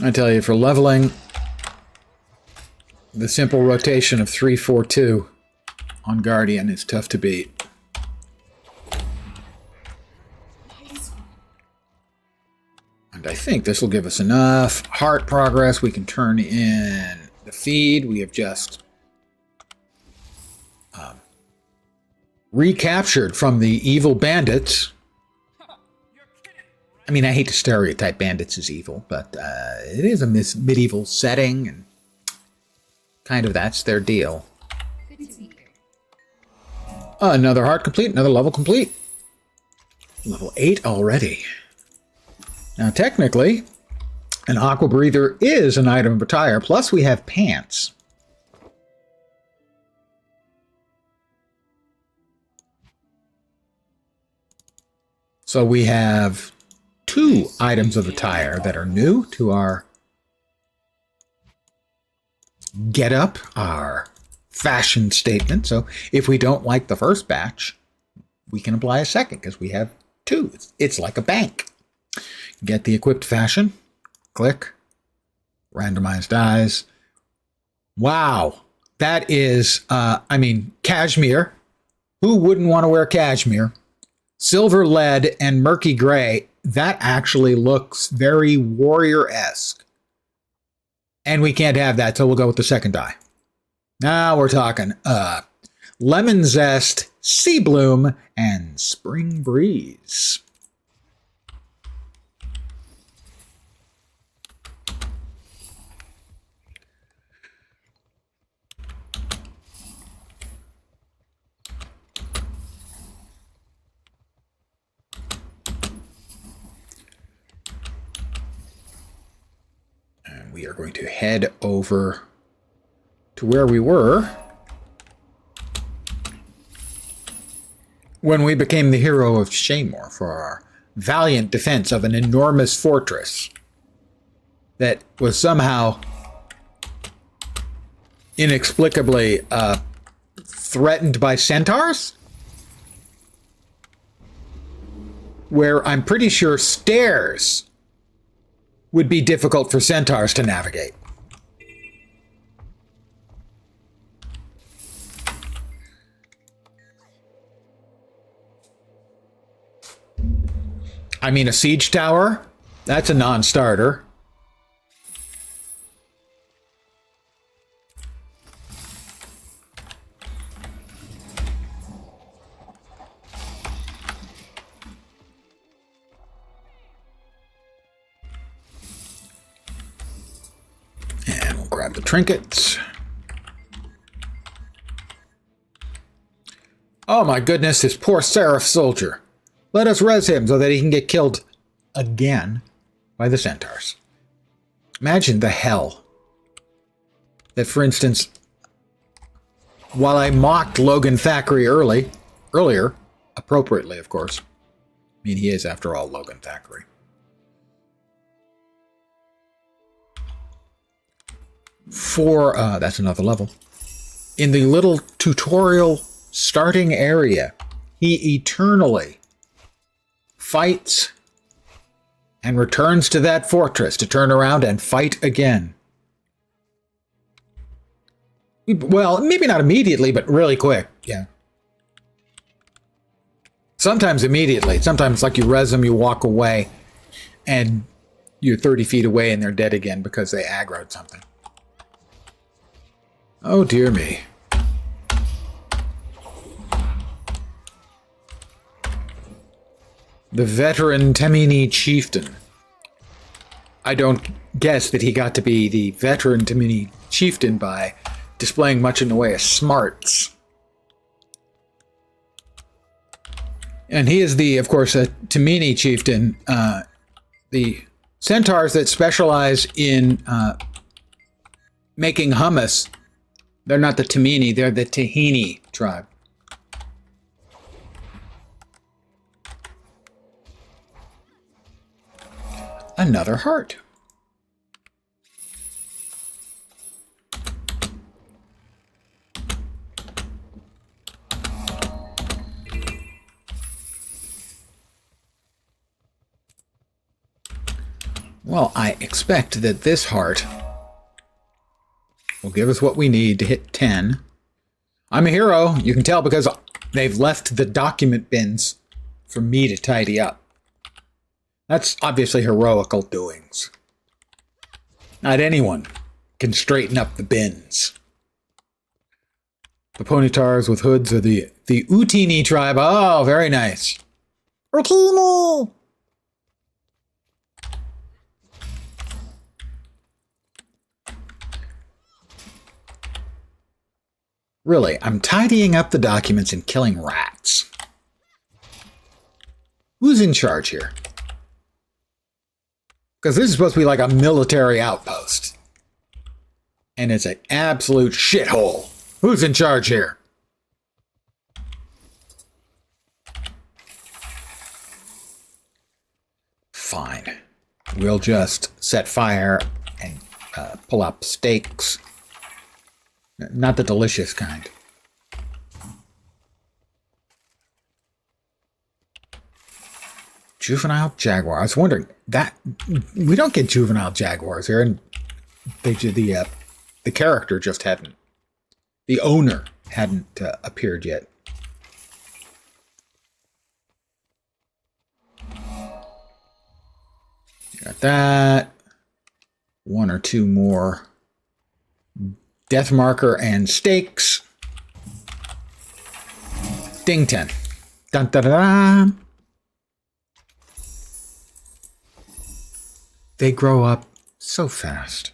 I tell you, for leveling, the simple rotation of 3-4-2 on Guardian is tough to beat. And I think this will give us enough heart progress. We can turn in the feed. We have just recaptured from the evil bandits. I mean, I hate to stereotype bandits as evil, but it is a medieval setting, and kind of that's their deal. Good to meet you. Another heart complete, another level complete. Level 8 already. Now, technically, an aqua breather is an item of attire, plus we have pants. So we have 2 items of attire that are new to our getup, our fashion statement. So if we don't like the first batch, we can apply a second because we have 2. It's like a bank. Get the equipped fashion. Click. Randomized eyes. Wow. That is, cashmere. Who wouldn't want to wear cashmere? Silver lead and murky gray. That actually looks very warrior-esque. And we can't have that, so we'll go with the second dye. Now we're talking lemon zest, sea bloom, and spring breeze. We are going to head over to where we were when we became the hero of Shaymore for our valiant defense of an enormous fortress that was somehow inexplicably threatened by centaurs, where I'm pretty sure stairs would be difficult for centaurs to navigate. I mean, a siege tower? That's a non-starter. And we'll grab the trinkets. Oh my goodness, this poor Seraph soldier. Let us res him so that he can get killed again by the centaurs. Imagine the hell that, for instance, while I mocked Logan Thackeray earlier, appropriately, of course. I mean, he is, after all, Logan Thackeray. That's another level. In the little tutorial starting area, he eternally fights and returns to that fortress to turn around and fight again. Well, maybe not immediately, but really quick. Yeah. Sometimes immediately. Sometimes, like, you res them, you walk away, and you're 30 feet away and they're dead again because they aggroed something. Oh, dear me. The veteran Temini chieftain. I don't guess that he got to be the veteran Temini chieftain by displaying much in the way of smarts. And he is of course, a Temini chieftain. The centaurs that specialize in making hummus, they're not the Temini, they're the Tahini tribe. Another heart. Well, I expect that this heart will give us what we need to hit 10. I'm a hero. You can tell because they've left the document bins for me to tidy up. That's obviously heroical doings. Not anyone can straighten up the bins. The Ponytars with hoods are the Utini tribe. Oh, very nice. Utini! Really, I'm tidying up the documents and killing rats. Who's in charge here? Because this is supposed to be like a military outpost. And it's an absolute shithole. Who's in charge here? Fine. We'll just set fire and pull up steaks. Not the delicious kind. Juvenile jaguar. I was wondering that we don't get juvenile jaguars here, and the character just hadn't. The owner hadn't appeared yet. Got that. One or two more. Death marker and stakes. Ding 10. Dun dun dun dun. They grow up so fast.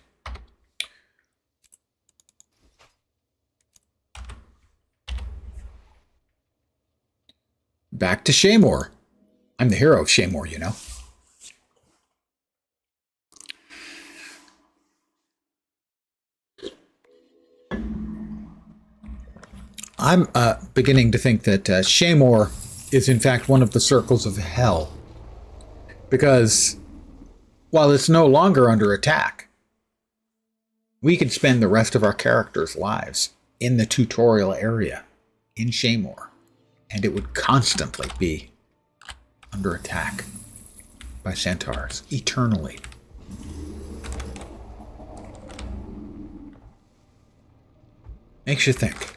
Back to Shaymore. I'm the hero of Shaymore, you know. I'm beginning to think that Shaymore is in fact one of the circles of hell. Because while it's no longer under attack, we could spend the rest of our characters' lives in the tutorial area in Shaymore, and it would constantly be under attack by centaurs, eternally. Makes you think.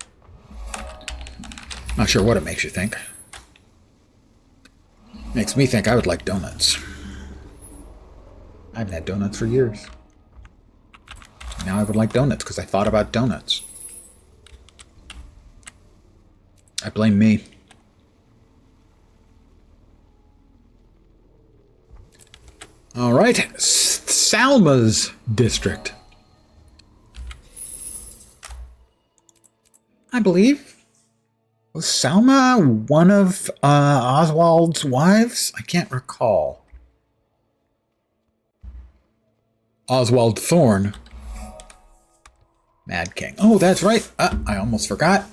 Not sure what it makes you think. Makes me think I would like donuts. I haven't had donuts for years. Now I would like donuts because I thought about donuts. I blame me. All right, Salma's district. I believe. Was Salma one of Oswald's wives? I can't recall. Oswald Thorne. Mad King. Oh, that's right. I almost forgot.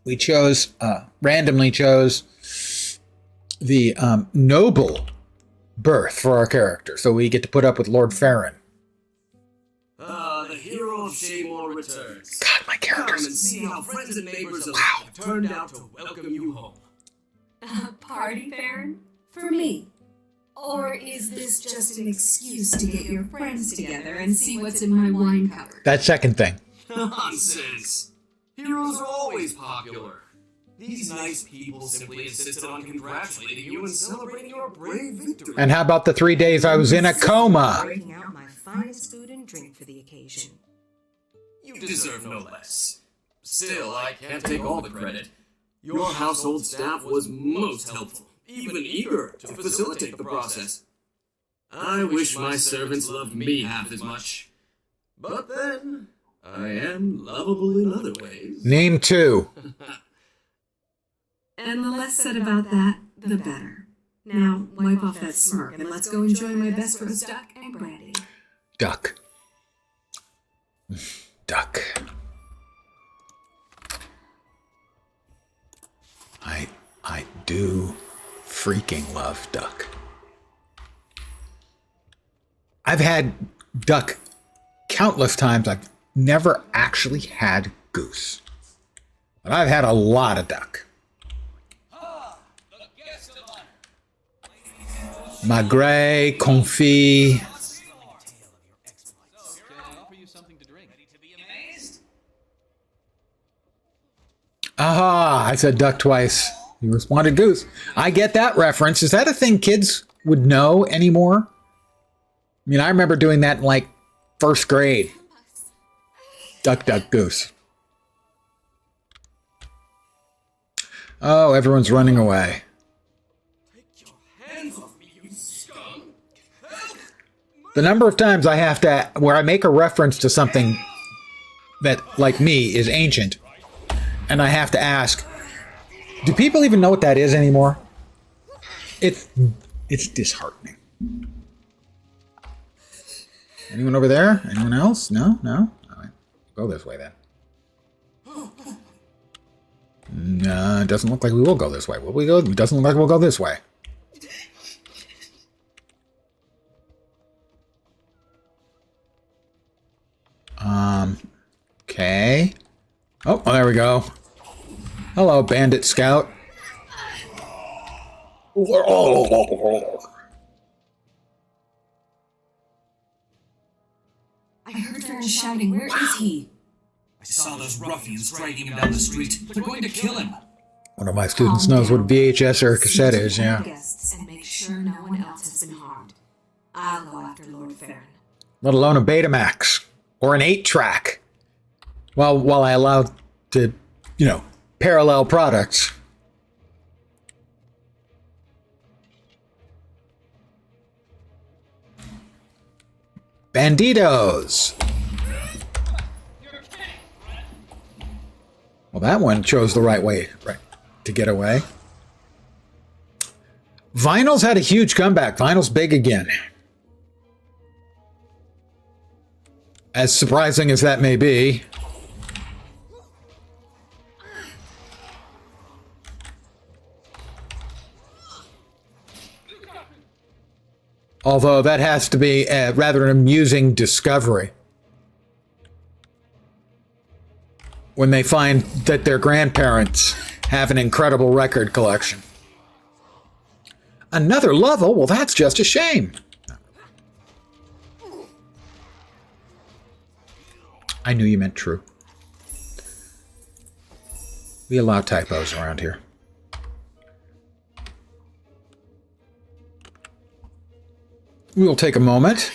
We chose, randomly chose the noble birth for our character. So we get to put up with Lord Farron. The hero of Shaymore returns. God, my characters. Come and see how friends and neighbors have turned out to welcome you home. A party, Farron? For me? Or is this just an excuse to get your friends together and see what's in my wine cupboard? That second thing. Nonsense. Heroes are always popular. These nice people simply insisted on congratulating you and celebrating your brave victory. And how about the 3 days I was in a coma? Bringing out my finest food and drink for the occasion. You deserve no less. Still, I can't take all the credit. Your household staff was most helpful, even eager to facilitate the process. I wish my servants loved me half as much. But then, I am lovable in other ways. Name 2. And the less said about that, the better. Now, wipe off that smirk and let's go enjoy my best roast duck and brandy. Duck. Duck. I do freaking love duck. I've had duck countless times. I've never actually had goose. But I've had a lot of duck. Magret, confit. Aha! I said duck twice. You responded goose. I get that reference. Is that a thing kids would know anymore. I mean, I remember doing that in like first grade. Duck, duck, goose. Oh, everyone's running away. Take your hands off me, you scum! The number of times I have to, where I make a reference to something that, like me, is ancient, and I have to ask, do people even know what that is anymore? It's disheartening. Anyone over there? Anyone else? No? No? All right. Go this way then. No, it doesn't look like we will go this way. Will we go? It doesn't look like we'll go this way. Okay. Oh, there we go. Hello, Bandit Scout. I heard Farron shouting. Where is he? I saw those ruffians dragging him down the street. They're going to kill him. One of my students knows what a VHS or a cassette is, yeah. Guests and make sure no one else has been harmed. I'll go after Lord Farron. Let alone a Betamax or an 8-track. Well, while I allow to, parallel products. Banditos. Well, that one chose the right way, right, to get away. Vinyl's had a huge comeback. Vinyl's big again. As surprising as that may be. Although that has to be rather an amusing discovery. When they find that their grandparents have an incredible record collection. Another level? Well, that's just a shame. I knew you meant true. We allow typos around here. We will take a moment,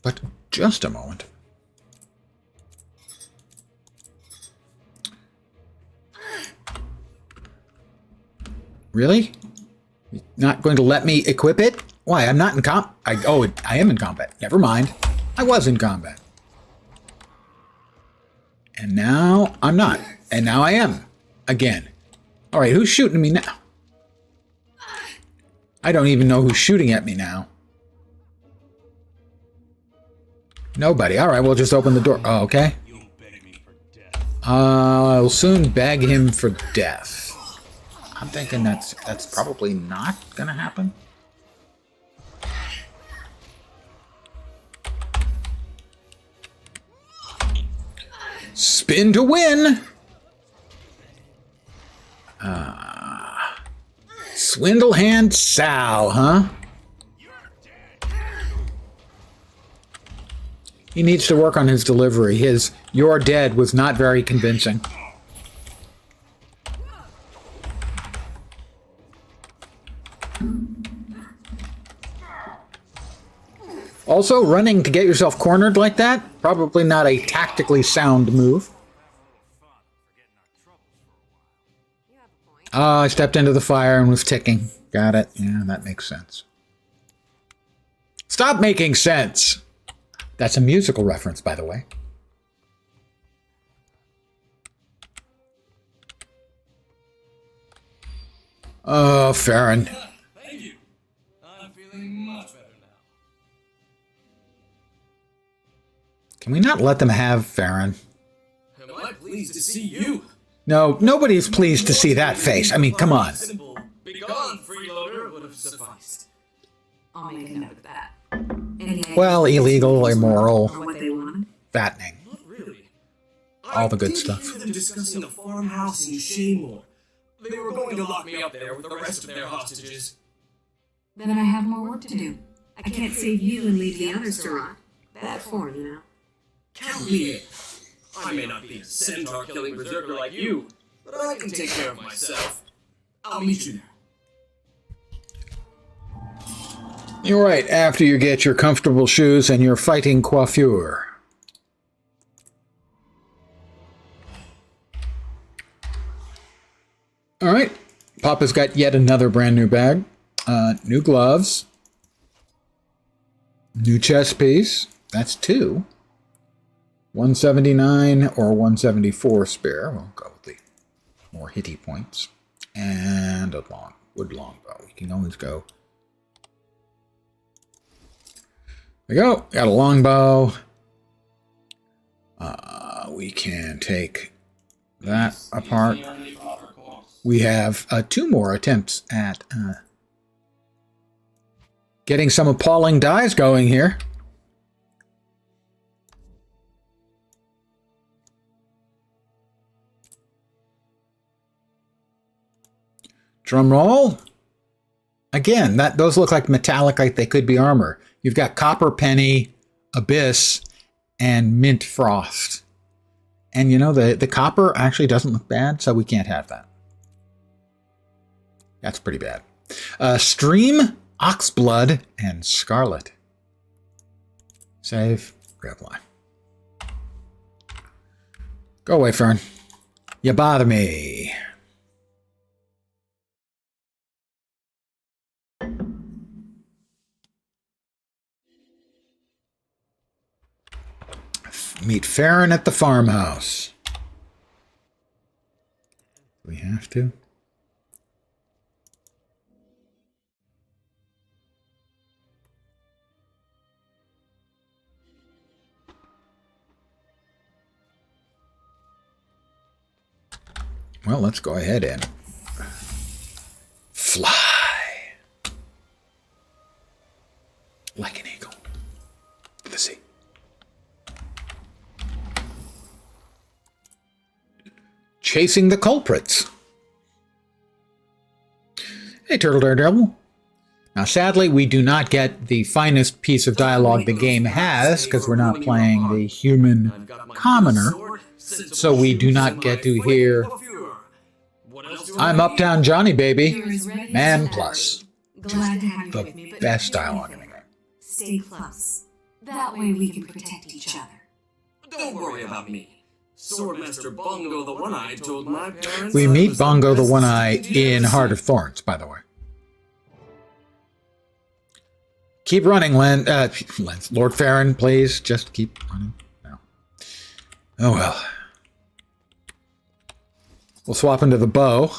but just a moment. Really? You're not going to let me equip it? Why? I'm not in I am in combat. Never mind. I was in combat. And now I'm not. And now I am. Again. All right, who's shooting me now? I don't even know who's shooting at me now. Nobody. All right, we'll just open the door. Oh, okay. I'll soon beg him for death. I'm thinking that's probably not gonna happen. Spin to win. Swindle hand Sal, huh? He needs to work on his delivery. His "you're dead" was not very convincing. Also, running to get yourself cornered like that, probably not a tactically sound move. Oh, I stepped into the fire and was ticking. Got it. Yeah, that makes sense. Stop making sense! That's a musical reference, by the way. Oh, Farron. Thank you. I'm feeling much better now. Can we not let them have Farron? Am I pleased to see you? No, nobody's pleased to see that face. I mean, come on. Simple, begone, freeloader would have sufficed. I'll make a note of that. Any Well, illegal, immoral, or what they wanted? fattening. Not really. All the good I stuff. did hear them discussing a farmhouse in Shaymore. They were going to lock me up there with the rest of their hostages. Then I have more work to do. I can't save you and leave the others to rot. Bad form, you know. Count me in. I may not be a centaur-killing berserker like you, but I can take care of myself. I'll meet you there. You're right, after you get your comfortable shoes and your fighting coiffure. Alright, Papa's got yet another brand new bag. New gloves. New chest piece. That's 2. 179 or 174 spare. We'll go with the more hitty points. And a wood longbow. We can always go. There we go. Got a longbow. We can take that apart. We have 2 more attempts at getting some appalling dies going here. Drum roll. Again, those look like metallic, like they could be armor. You've got Copper Penny, Abyss, and Mint Frost. And you know, the copper actually doesn't look bad, so we can't have that. That's pretty bad. Stream, Oxblood, and Scarlet. Save, reapply. Go away, Fern. You bother me. Meet Farron at the farmhouse. Do we have to? Well, let's go ahead and fly like an eagle to the sea. Chasing the culprits. Hey, Turtle Daredevil. Now, sadly, we do not get the finest piece of dialogue the game has because we're not playing the human commoner, so we do not get to hear "I'm Uptown Johnny, baby, man plus." Glad to have you with me, The but best dialogue in the game. stay close. That way we can protect each other. Don't worry about me. Swordmaster Bongo the One-Eyed told my parents We I meet was Bongo the best One-Eye student you in ever Heart seen. of Thorns, by the way. Keep running, Lord Farron, please. Just keep running. No. Oh, well. We'll swap into the bow.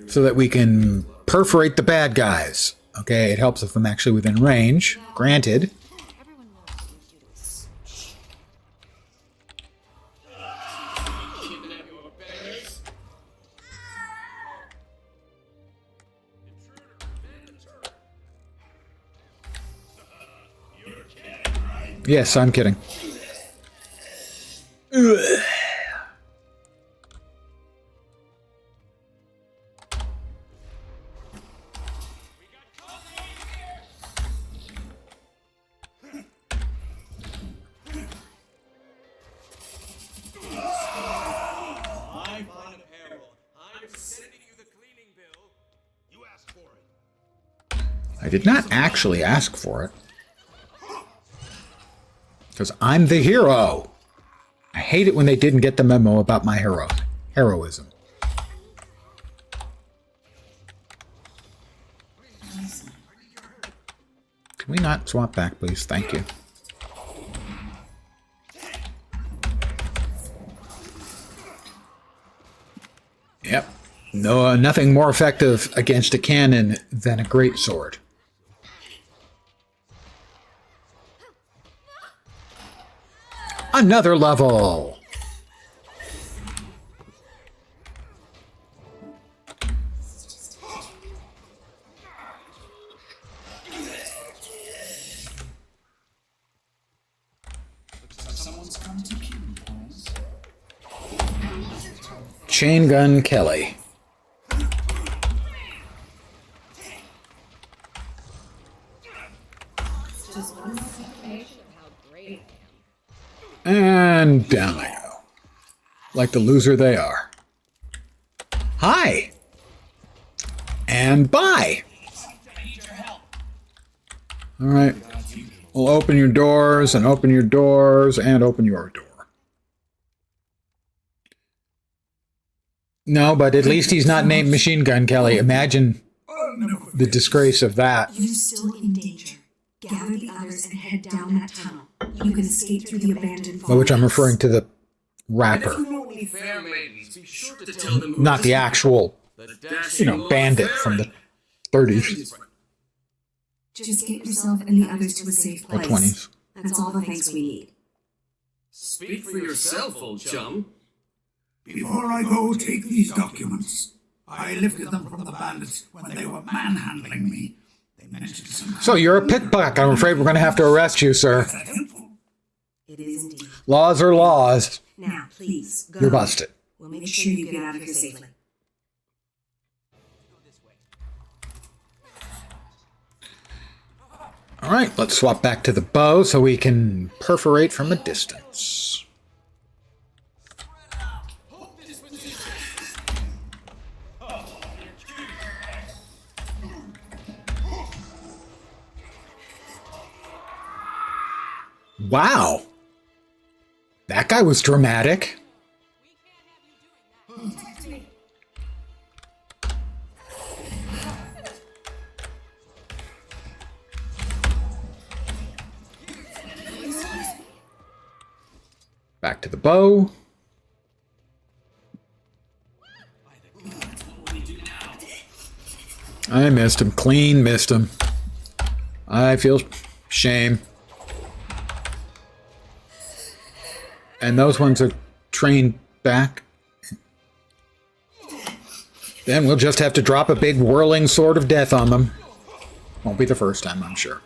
So that we can perforate the bad guys. Okay, it helps if I'm actually within range. Granted. Everyone knows you do this. Yes, I'm kidding. Ugh. I'm on apparel. I'm sending you the cleaning bill. You asked for it. I did not actually ask for it. Because I'm the hero. I hate it when they didn't get the memo about my heroism. Can we not swap back, please? Thank you. Yep. No, nothing more effective against a cannon than a greatsword. Another level. Someone's come to kill you, boys. Chain Gun Kelly. Just one more confirmation of how great I am. And down they go. Like the loser they are. Hi! Stand by. All right. We'll open your doors and open your doors and open your door. No, but at least he's not named Machine Gun Kelly. Imagine the disgrace of that. You're still in danger. Gather the others and head down that tunnel. You can escape through the abandoned vault. By which I'm referring to the rapper, Fair maidens, be sure to tell them who not the actual, the bandit from the 30s Just get yourself and the others to a safe or place. 20s. That's all the thanks we need. Speak for yourself, old chum. Before I go take these documents, I lifted them from the bandits when they were manhandling me. They mentioned some... So you're a pickpocket. I'm afraid we're going to have to arrest you, sir. It is indeed. Laws are laws. Now, please, go. You're busted. We'll make sure you get out of here safely. All right, let's swap back to the bow so we can perforate from a distance. Wow. That guy was dramatic. Back to the bow. I missed him. Clean missed him. I feel shame. And those ones are trained back. Then we'll just have to drop a big whirling sword of death on them. Won't be the first time, I'm sure.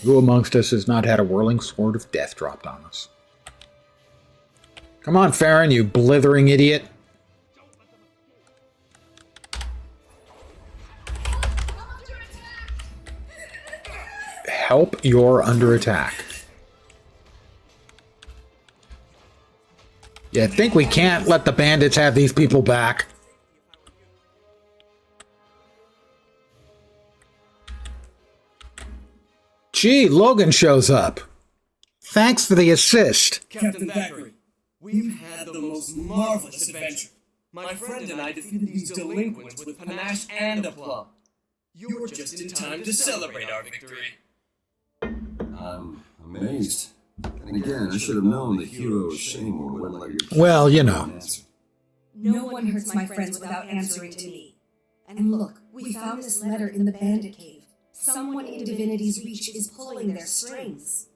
Who amongst us has not had a whirling sword of death dropped on us? Come on, Farron, you blithering idiot. Help, you're under attack. You think we can't let the bandits have these people back? Gee, Logan shows up. Thanks for the assist. Captain Thackeray, we've had the most marvelous adventure. My friend and I defeated these delinquents with panache and aplomb. You were just in time to celebrate our victory. I'm amazed. And again, I should have known the hero of shame wouldn't let you... Well, you know. No one hurts my friends without answering to me. And look, we found this letter in the bandit cave. Someone in Divinity's Reach is pulling their strings.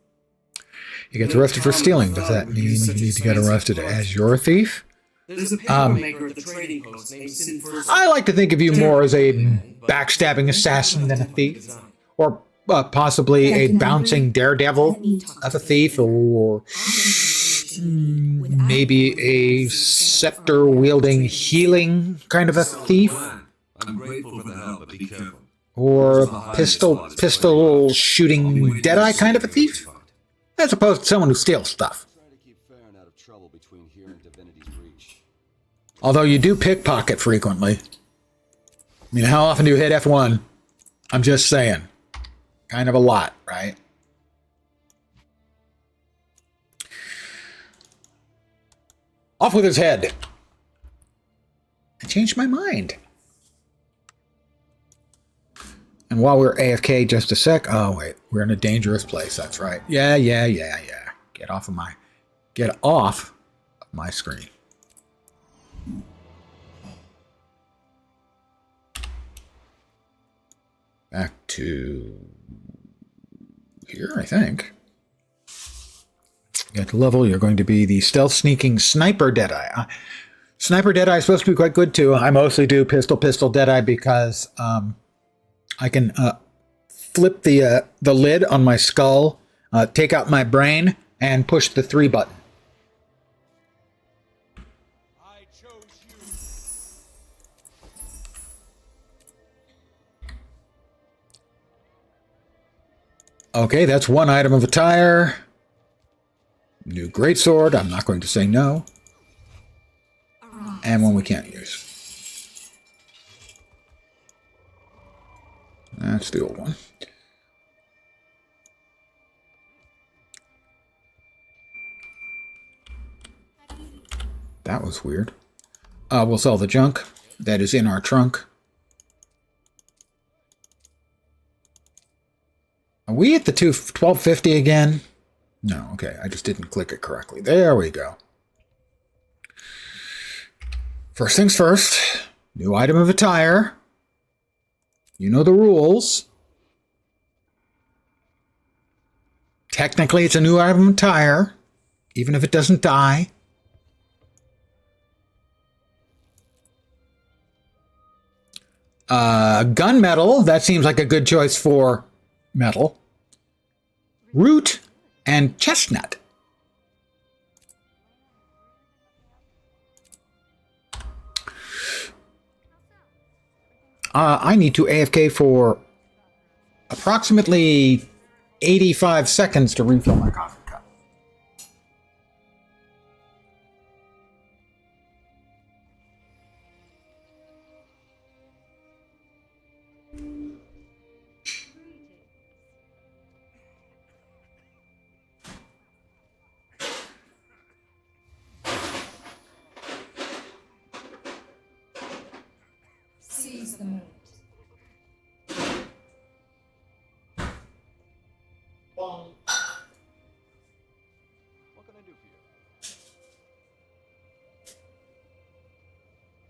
You get arrested for stealing. Does that mean you need to get arrested as your thief? There's a papermaker at the trading post named Sin First. I like to think of you more as a backstabbing assassin than a thief. Or possibly a bouncing daredevil of a thief, or maybe a scepter-wielding healing kind of a thief. I'm grateful for the help, but be careful. Or a pistol-shooting Deadeye kind of a thief? As opposed to someone who steals stuff. Try to keep Farron out of trouble between here and Divinity's Reach. Although you do pickpocket frequently. I mean, how often do you hit F1? I'm just saying. Kind of a lot, right? Off with his head. I changed my mind. And while we're AFK just a sec, oh wait, we're in a dangerous place, that's right. Yeah. Get off of my screen. Back to here, I think. At level, you're going to be the stealth sneaking sniper Deadeye. Sniper Deadeye is supposed to be quite good too. I mostly do pistol Deadeye because I can flip the lid on my skull, take out my brain, and push the 3 button. I chose you. Okay, that's one item of attire. New greatsword. I'm not going to say no. And one we can't use. That's the old one. That was weird. We'll sell the junk that is in our trunk. Are we at the 1250 again? No, okay. I just didn't click it correctly. There we go. First things first. New item of attire. You know the rules. Technically, it's a new item of attire, even if it doesn't die. Gunmetal, that seems like a good choice for metal. Root and chestnut. I need to AFK for approximately 85 seconds to refill my coffee cup. Seize the moment. What can I do for you?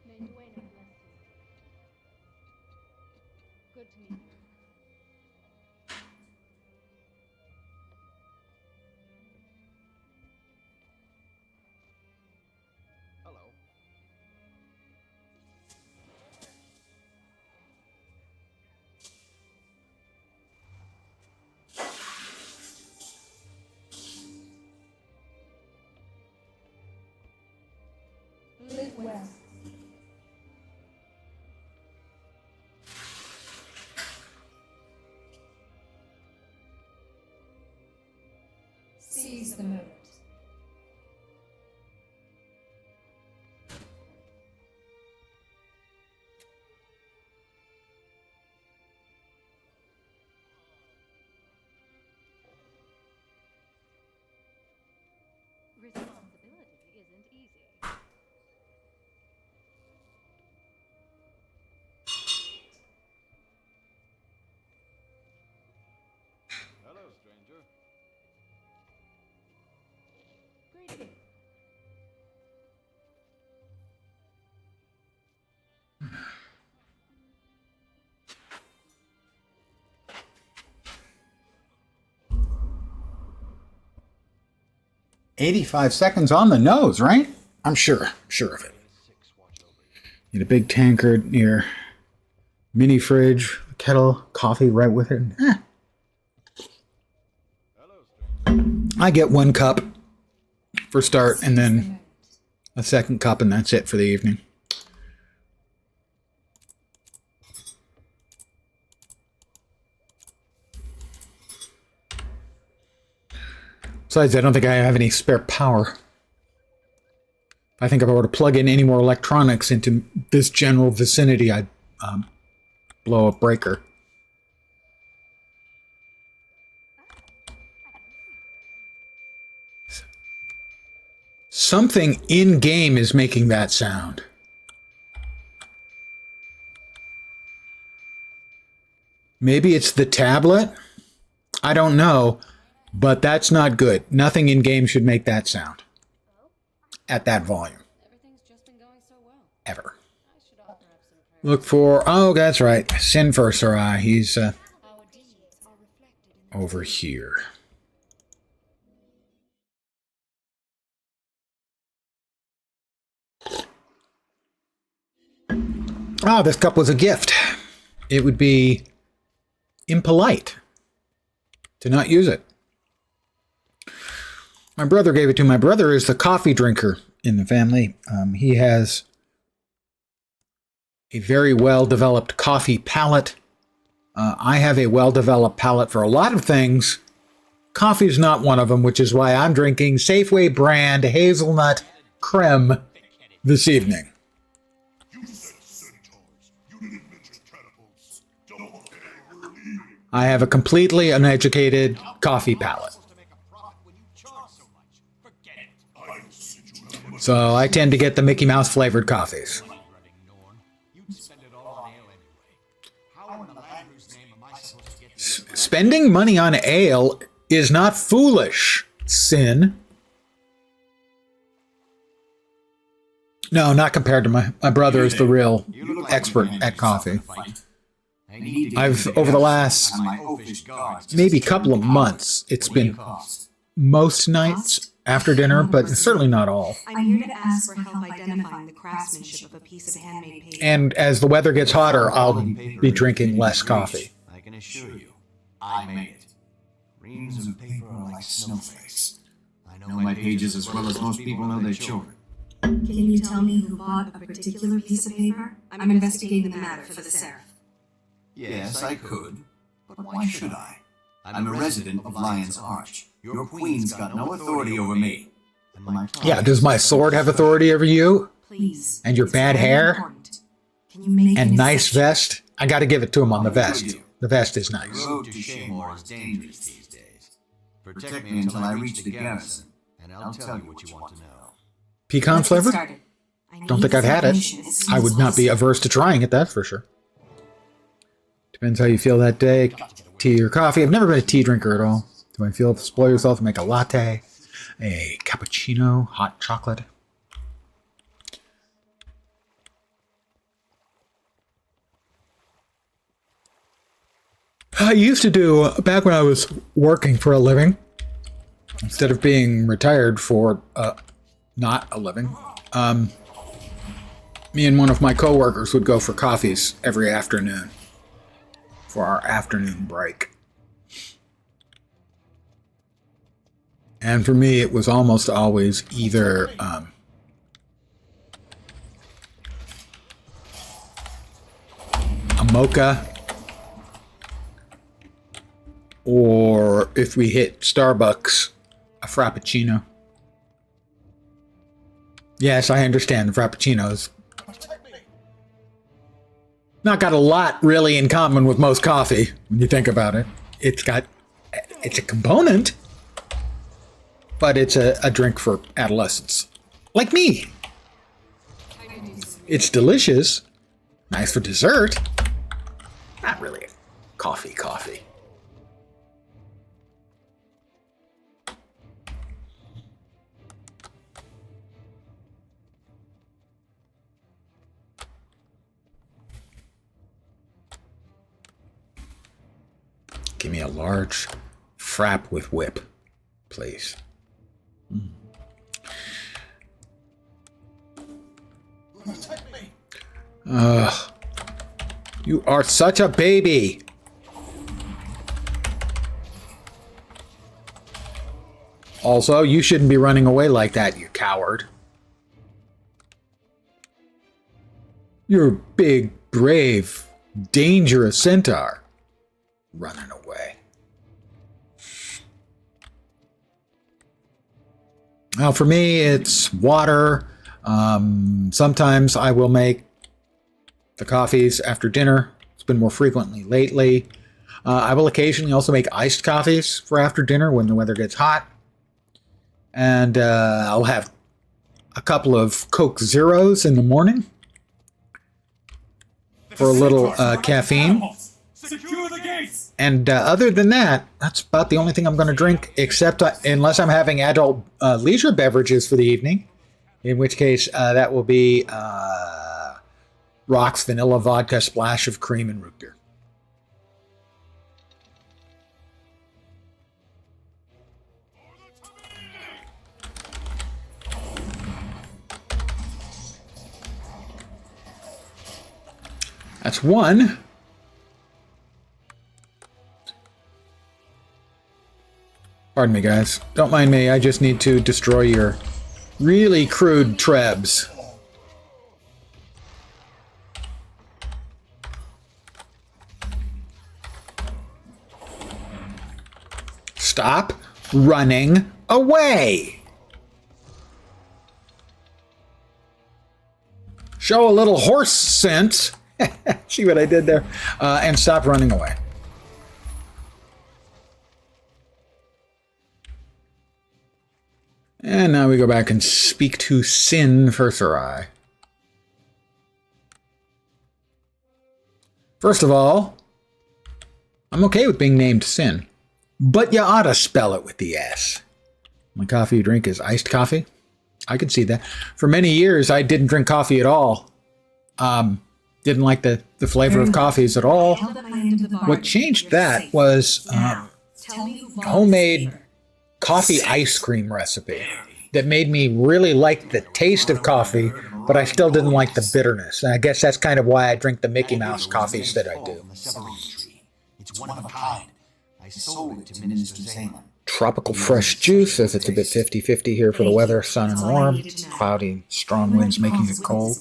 May Dwayne bless you. Good to meet you. Hello. Live well. Seize the moment. Responsibility isn't easy. Hello, stranger. Greetings. 85 seconds on the nose, right? I'm sure of it. Need a big tankard near mini fridge, kettle, coffee right with it. I get 1 cup for start and then a second cup, and that's it for the evening. Besides, I don't think I have any spare power. I think if I were to plug in any more electronics into this general vicinity, I'd blow a breaker. Something in-game is making that sound. Maybe it's the tablet? I don't know, but that's not good. Nothing in-game should make that sound. At that volume. Everything's just been going so well. Ever. I should offer up some praise. Look for... Oh, that's right. Sin First Eye. He's Our deeds are reflected in the over here. Ah, this cup was a gift. It would be impolite to not use it. My brother gave it to me. My brother is the coffee drinker in the family. He has a very well-developed coffee palate. I have a well-developed palate for a lot of things. Coffee is not one of them, which is why I'm drinking Safeway brand hazelnut creme this evening. You said centaurs. You didn't mention catapults. Don't pay, were I have a completely uneducated coffee palate. So I tend to get the Mickey Mouse flavored coffees. Spending money on ale is not foolish, Sin. No, not compared to my brother is the real expert at coffee. I've, over the last maybe couple of months, it's been most nights after dinner, but certainly not all. I'm here to ask for help identifying the craftsmanship of a piece of handmade paper. And as the weather gets hotter, I'll be drinking less coffee. I can assure you, I made it. Reams of paper are like snowflakes. I know my pages as well as most people know their children. Can you tell me who bought a particular piece of paper? I'm investigating the matter for the Seraph. Yes, I could, but why should I? I'm a resident of Lion's Arch. Your queen's got no authority over me. And my Yeah, does my sword have authority over you? Please. And your it's bad very hair? important. Can you make And an nice exception? vest? I gotta give it to him on the vest. The vest is nice. The road to Shaymore is dangerous these days. Protect me until I reach the garrison, and I'll tell you what you want to know. Pecan Let's get flavor? started. I Don't need think I've had it. information as soon I as would not be possible. averse to trying it, that's for sure. Depends how you feel that day. Tea or coffee. I've never been a tea drinker at all. Do I feel to spoil yourself and make a latte, a cappuccino, hot chocolate? I used to do, back when I was working for a living, instead of being retired for not a living, me and one of my coworkers would go for coffees every afternoon for our afternoon break. And for me, it was almost always either a mocha, or if we hit Starbucks, a frappuccino. Yes, I understand the frappuccinos. Not got a lot really in common with most coffee when you think about it. It's a component, but it's a drink for adolescents. Like me. It's delicious. Nice for dessert. Not really a coffee. Give me a large frap with whip, please. You are such a baby. Also, you shouldn't be running away like that, you coward. You're a big, brave, dangerous centaur. Running away. Now, for me, it's water. Sometimes I will make the coffees after dinner. It's been more frequently lately. I will occasionally also make iced coffees for after dinner when the weather gets hot. And I'll have a couple of Coke Zeros in the morning for a little caffeine. Secure the gates! And other than that, that's about the only thing I'm going to drink, except unless I'm having adult leisure beverages for the evening, in which case that will be rocks, vanilla, vodka, splash of cream, and root beer. That's one. Pardon me, guys. Don't mind me. I just need to destroy your really crude trebs. Stop running away. Show a little horse sense. See what I did there? And stop running away. And now we go back and speak to Sin for Sarai. First of all, I'm okay with being named Sin, but you ought to spell it with the S. My coffee you drink is iced coffee. I can see that. For many years, I didn't drink coffee at all. Didn't like the flavor of coffees at all. What changed that was homemade coffee ice cream recipe that made me really like the taste of coffee, but I still didn't like the bitterness. And I guess that's kind of why I drink the Mickey Mouse coffees that I do. It's one of a kind. I sold it to Minister Zayman. Tropical fresh juice, as it's a bit 50-50 here for the weather, sun and warm, cloudy, strong winds making it cold.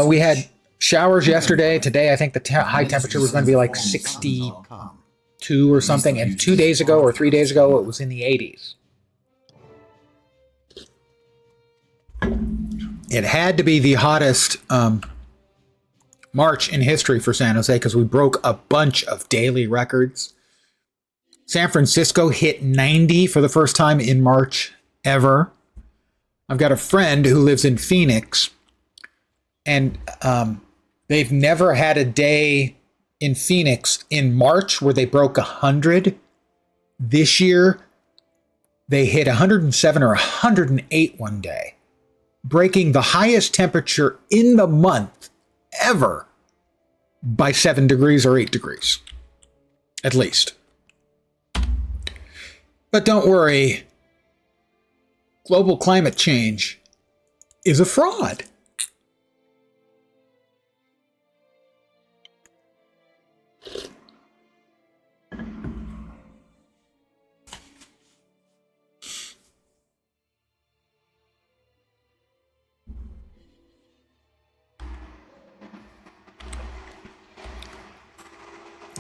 We had showers yesterday. Today, I think the high temperature was going to be like 62 or something, and 2 days ago or 3 days ago, it was in the 80s. It had to be the hottest March in history for San Jose because we broke a bunch of daily records. San Francisco hit 90 for the first time in March ever. I've got a friend who lives in Phoenix, and they've never had a day in Phoenix in March where they broke 100. This year, they hit 107 or 108 one day, breaking the highest temperature in the month ever by 7 degrees or 8 degrees, at least. But don't worry, global climate change is a fraud.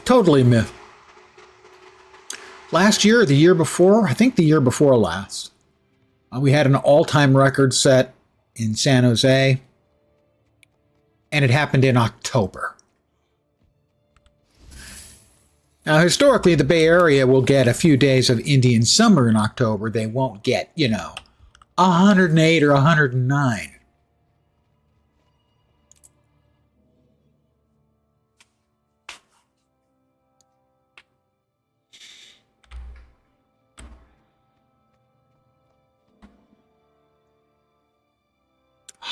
Totally myth. Last year or the year before, I think the year before last, we had an all-time record set in San Jose, and it happened in October. Now, historically, the Bay Area will get a few days of Indian summer in October. They won't get, 108 or 109.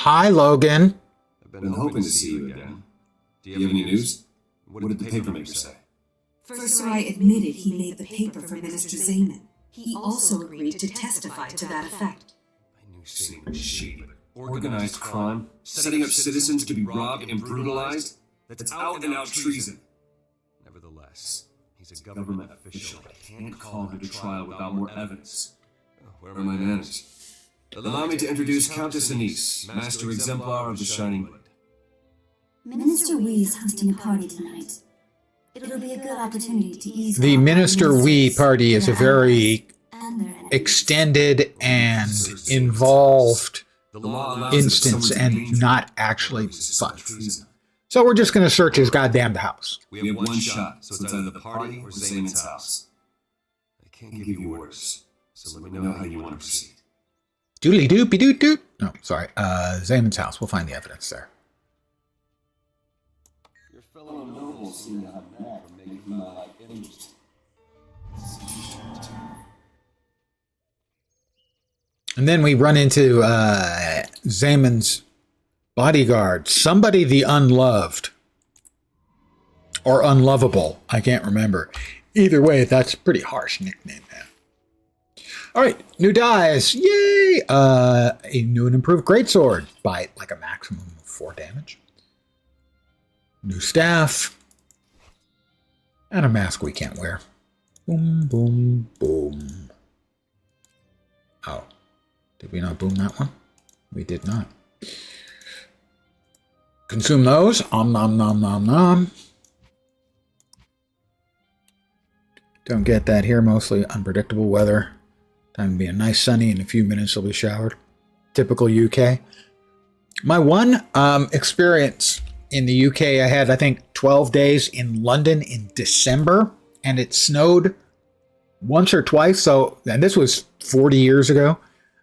Hi, Logan. I've been hoping to see you again. Do you have any news? What did the papermaker say? First, I admitted he made the paper for Minister Zayman. He also agreed to testify to that effect. I knew Satan was shady, but organized crime, setting up citizens to be robbed and brutalized, that's out-and-out treason. Nevertheless, he's a government official. I can't call him to trial without more evidence. Where are my manners? Allow me to introduce Countess Anise, Master Exemplar of the Shining Blade. Minister Wee is hosting a party tonight. It'll be a good opportunity to ease the Minister Wee party is a very extended and involved instance and not actually fun. So we're just going to search his goddamn house. We have one shot, so it's either the party or Zayman's house. I can't give you orders, so let me know how you want to proceed. Doodly doopy doot doot. No, sorry. Zayman's house. We'll find the evidence there. Your fellow nobles seem to have a knack for making my life interesting. And then we run into Zayman's bodyguard. Somebody the Unloved. Or Unlovable. I can't remember. Either way, that's a pretty harsh nickname, man. All right, new dies. Yay! A new and improved greatsword by like a maximum of 4 damage. New staff. And a mask we can't wear. Boom, boom, boom. Oh. Did we not boom that one? We did not. Consume those. Om nom nom nom nom. Don't get that here. Mostly unpredictable weather. Time to be a nice sunny. In a few minutes, it'll be showered. Typical UK. My one experience in the UK, I had, I think, 12 days in London in December, and it snowed once or twice. So, and this was 40 years ago.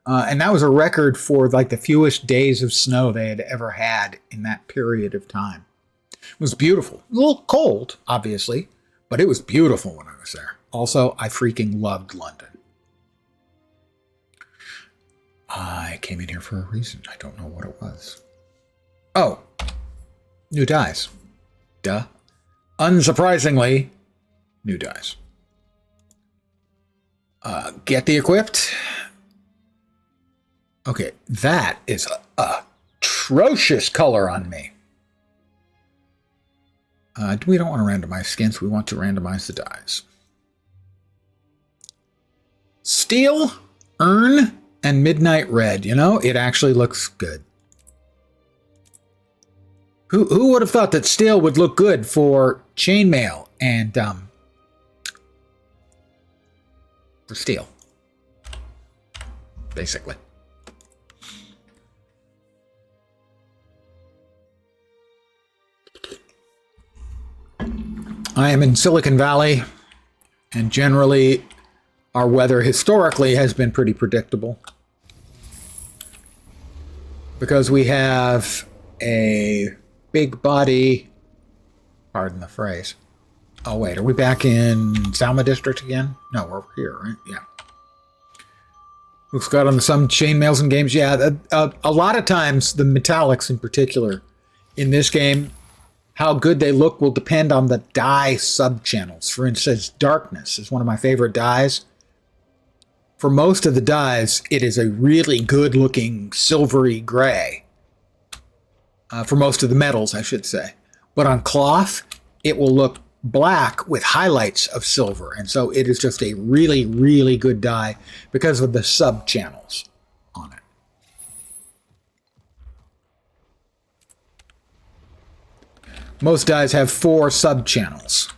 And that was a record for like the fewest days of snow they had ever had in that period of time. It was beautiful. A little cold, obviously, but it was beautiful when I was there. Also, I freaking loved London. I came in here for a reason. I don't know what it was. Oh, new dies. Duh. Unsurprisingly, new dies. Get the equipped. Okay, that is a atrocious color on me. We don't want to randomize skins. We want to randomize the dies. Steel, Urn, and Midnight Red. You know, it actually looks good. Who would have thought that steel would look good for chainmail and for steel, basically. I am in Silicon Valley, and generally our weather historically has been pretty predictable because we have a big body, pardon the phrase. Oh wait, are we back in Salma District again? No, we're here, right? Yeah. Looks good on some chainmails and games. Yeah, a lot of times the metallics in particular in this game, how good they look will depend on the dye subchannels. For instance, darkness is one of my favorite dyes. For most of the dyes, it is a really good looking silvery gray. For most of the metals, I should say. But on cloth, it will look black with highlights of silver. And so it is just a really, really good dye because of the subchannels on it. Most dyes have 4 subchannels.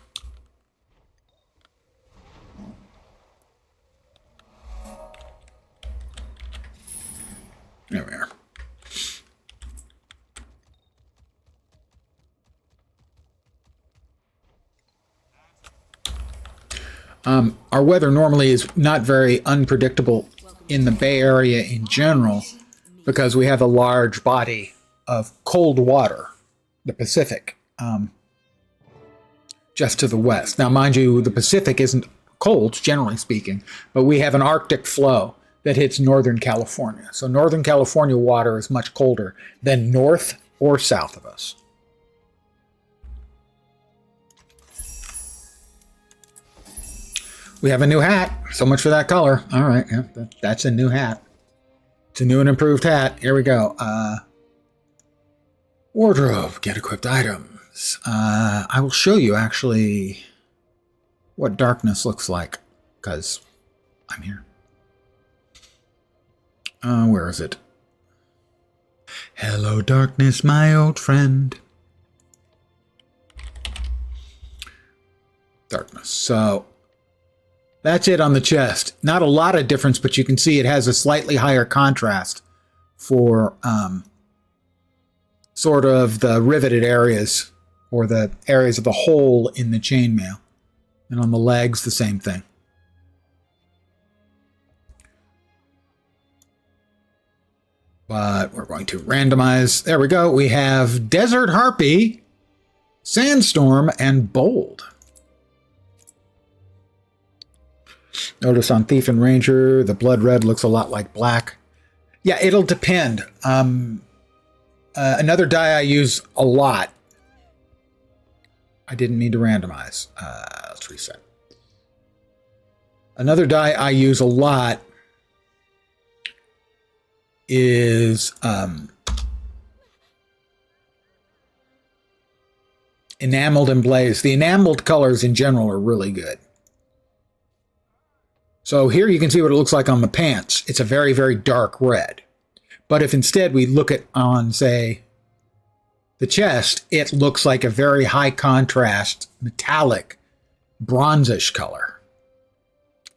There we are. Our weather normally is not very unpredictable in the Bay Area in general because we have a large body of cold water, the Pacific, just to the west. Now, mind you, the Pacific isn't cold, generally speaking, but we have an Arctic flow that hits Northern California. So Northern California water is much colder than north or south of us. We have a new hat. So much for that color. All right, yeah, that's a new hat. It's a new and improved hat. Here we go. Wardrobe, get equipped items. I will show you actually what darkness looks like because I'm here. Where is it? Hello, darkness, my old friend. Darkness. So that's it on the chest. Not a lot of difference, but you can see it has a slightly higher contrast for sort of the riveted areas or the areas of the hole in the chainmail. And on the legs, the same thing. But we're going to randomize. There we go. We have Desert Harpy, Sandstorm, and Bold. Notice on Thief and Ranger, the blood red looks a lot like black. Yeah, it'll depend. Another dye I use a lot. I didn't mean to randomize. Let's reset. Another dye I use a lot is enameled and blaze. The enameled colors in general are really good. So here you can see what it looks like on the pants. It's a very, very dark red. But if instead we look at on, say, the chest, it looks like a very high contrast, metallic, bronzish color.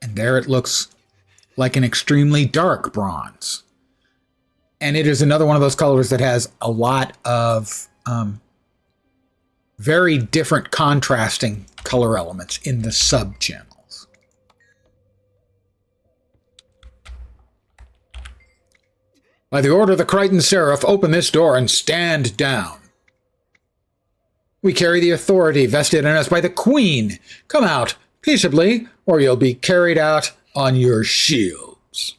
And there it looks like an extremely dark bronze. And it is another one of those colors that has a lot of very different contrasting color elements in the sub-channels. By the order of the Crichton Seraph, open this door and stand down. We carry the authority vested in us by the Queen. Come out peaceably, or you'll be carried out on your shields.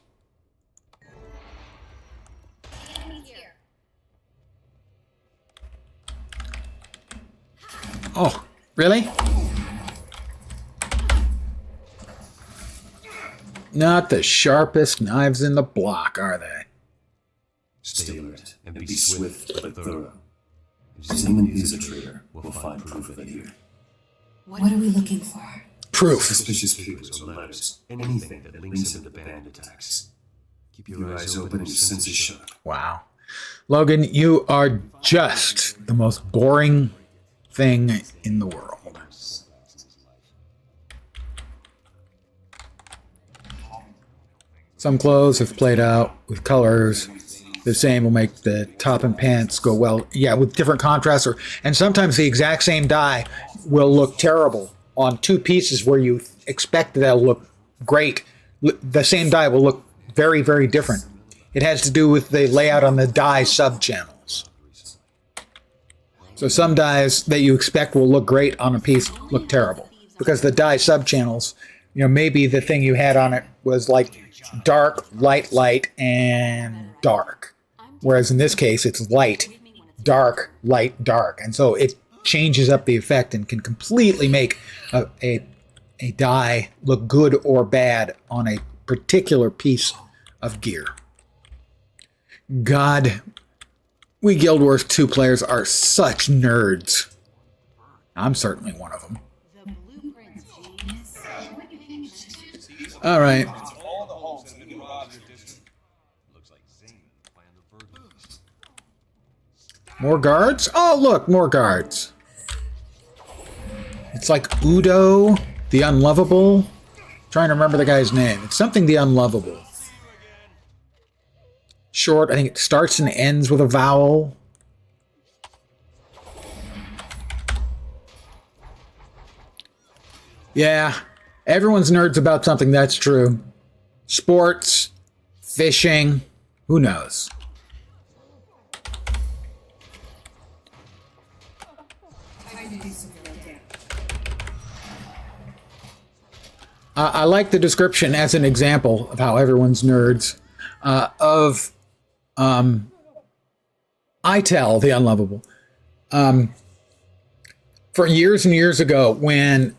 Oh, really? Not the sharpest knives in the block, are they? Stay alert and be swift but thorough. If Zeman is a traitor, we'll find proof of it here. What are we looking for? Proof. Suspicious papers or letters, anything that links him to band attacks. Keep your eyes open and your senses sharp. Wow. Logan, you are just the most boring thing in the world. Some clothes have played out with colors. The same will make the top and pants go well. Yeah, with different contrasts. And sometimes the exact same dye will look terrible on two pieces where you expect they'll look great. The same dye will look very, very different. It has to do with the layout on the dye subchannels. So some dyes that you expect will look great on a piece look terrible because the dye subchannels, maybe the thing you had on it was like dark, light, light, and dark. Whereas in this case, it's light, dark, light, dark. And so it changes up the effect and can completely make a dye look good or bad on a particular piece of gear. God, we Guild Wars 2 players are such nerds. I'm certainly one of them. All right. More guards? Oh, look, more guards. It's like Udo, the Unlovable. Trying to remember the guy's name. It's something the Unlovable. Short, I think it starts and ends with a vowel. Yeah, everyone's nerds about something, that's true. Sports, fishing, who knows? I like the description as an example of how everyone's nerds of ITEL, the Unlovable. For years and years ago, when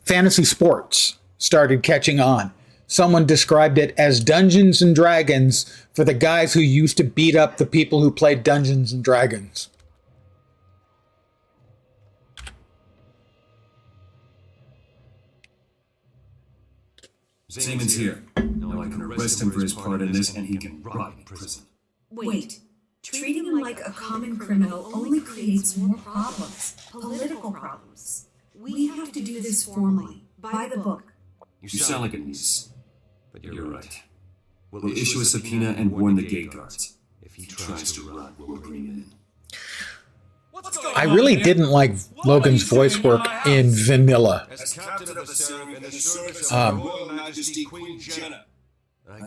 fantasy sports started catching on, someone described it as Dungeons and Dragons for the guys who used to beat up the people who played Dungeons and Dragons. Zeman's here. Now I can arrest him for his part in this, and he can rot in prison. Wait. Treating him like a common criminal only creates more problems. Political problems. We have to do this formally, by the book. You sound like a niece, but you're right. We'll issue a subpoena and warn the gate guards. If he tries to run, we'll bring him in. I really didn't like Logan's voice work in vanilla.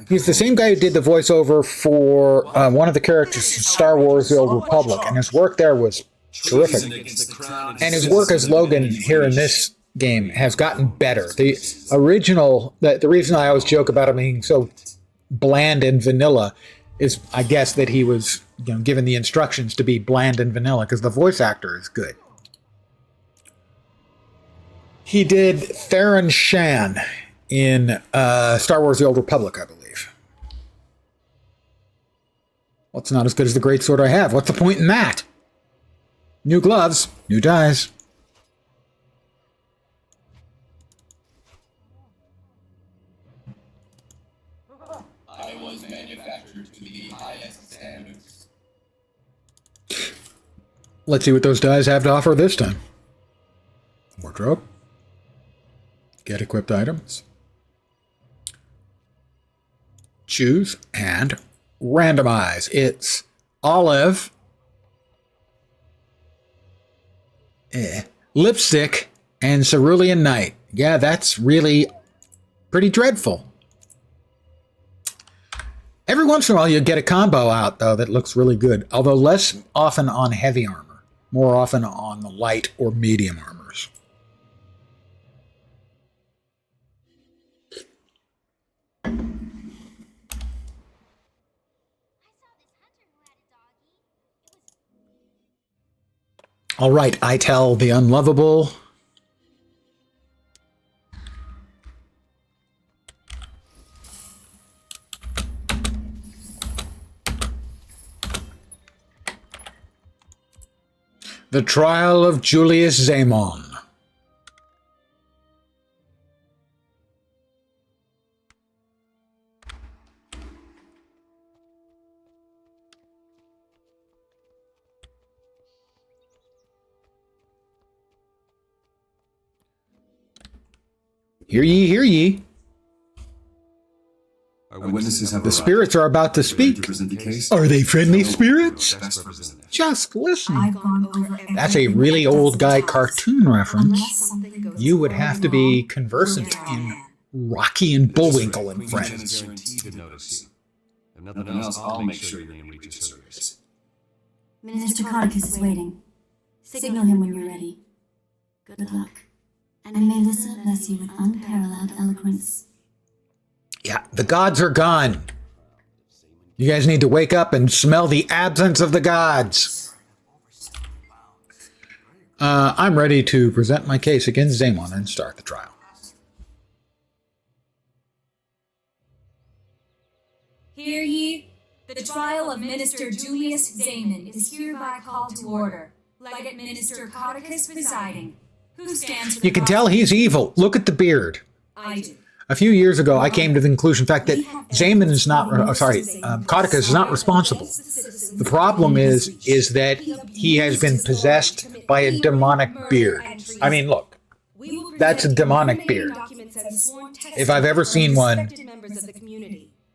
He's the same guy who did the voiceover for one of the characters in Star Wars: The Old Republic, and his work there was terrific. And his work as Logan here in this game has gotten better. The original, the reason I always joke about him being so bland and vanilla is, I guess, that he was given the instructions to be bland and vanilla because the voice actor is good. He did Theron Shan in Star Wars: The Old Republic, I believe. Well, it's not as good as the great sword I have. What's the point in that? New gloves, new dies. I was manufactured to the highest standards. Let's see what those dies have to offer this time. Wardrobe. Get equipped items. Choose and randomize. It's olive, lipstick, and cerulean night. Yeah, that's really pretty dreadful. Every once in a while you get a combo out, though, that looks really good, although less often on heavy armor, more often on the light or medium armors. All right, I tell the unlovable. The Trial of Julius Zamon. Hear ye, hear ye. Our witnesses have The spirits are about to speak. Are they friendly spirits? Just listen. I've gone over That's a really old guy cartoon reference. You would have to be conversant in Rocky and Bullwinkle and Friends. If nothing else, I'll make sure your name reaches her ears. Minister Codicus is waiting. Signal him when you're ready. Good luck. And may Lissa bless you with unparalleled eloquence. Yeah, the gods are gone. You guys need to wake up and smell the absence of the gods. I'm ready to present my case against Zamon and start the trial. Hear ye, the trial of Minister Julius Zamon is hereby called to order. Legate Minister Codicus presiding. Who stands for the You can tell he's evil. Look at the beard. I do. A few years ago, I came to the conclusion, in fact, that Zamon is not, Codicus is not responsible. The problem is that he has been possessed by a demonic beard. I mean, look, that's a demonic beard. If I've ever seen one,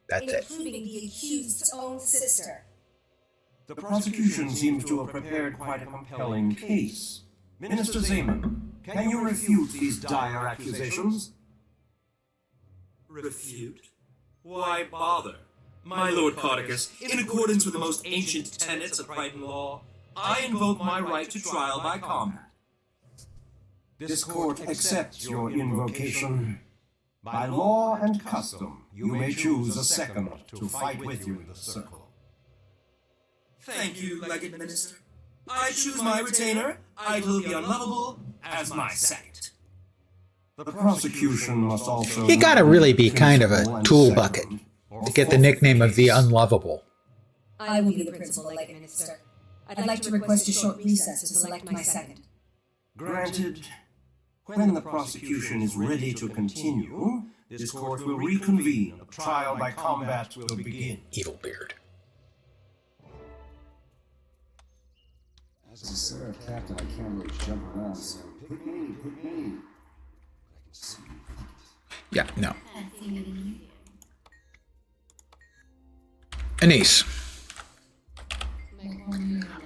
that's it. Including the accused's own sister. The prosecution seems to have prepared quite a compelling case. Minister Zamon, can you refute these dire accusations? Refute? Why bother? My Lord Codicus, in accordance with the most ancient tenets of right and law, I invoke my right to trial by combat. This court accepts your invocation. By law and custom, you may choose a second to fight with you in the circle. Thank you, Legate Minister. I choose my retainer, Idle the Unlovable, as my second. The prosecution must also... You gotta really be kind of a tool bucket to get the nickname of the Unlovable. I will be the principal Legate Minister. I'd like to request a short recess to select my second. Granted. When the prosecution is ready to continue, this court will reconvene. The trial by combat will begin. Evil beard. As a Seraph captain, I can't really jump around, so pick me. I can see you. Yeah, no. Anise.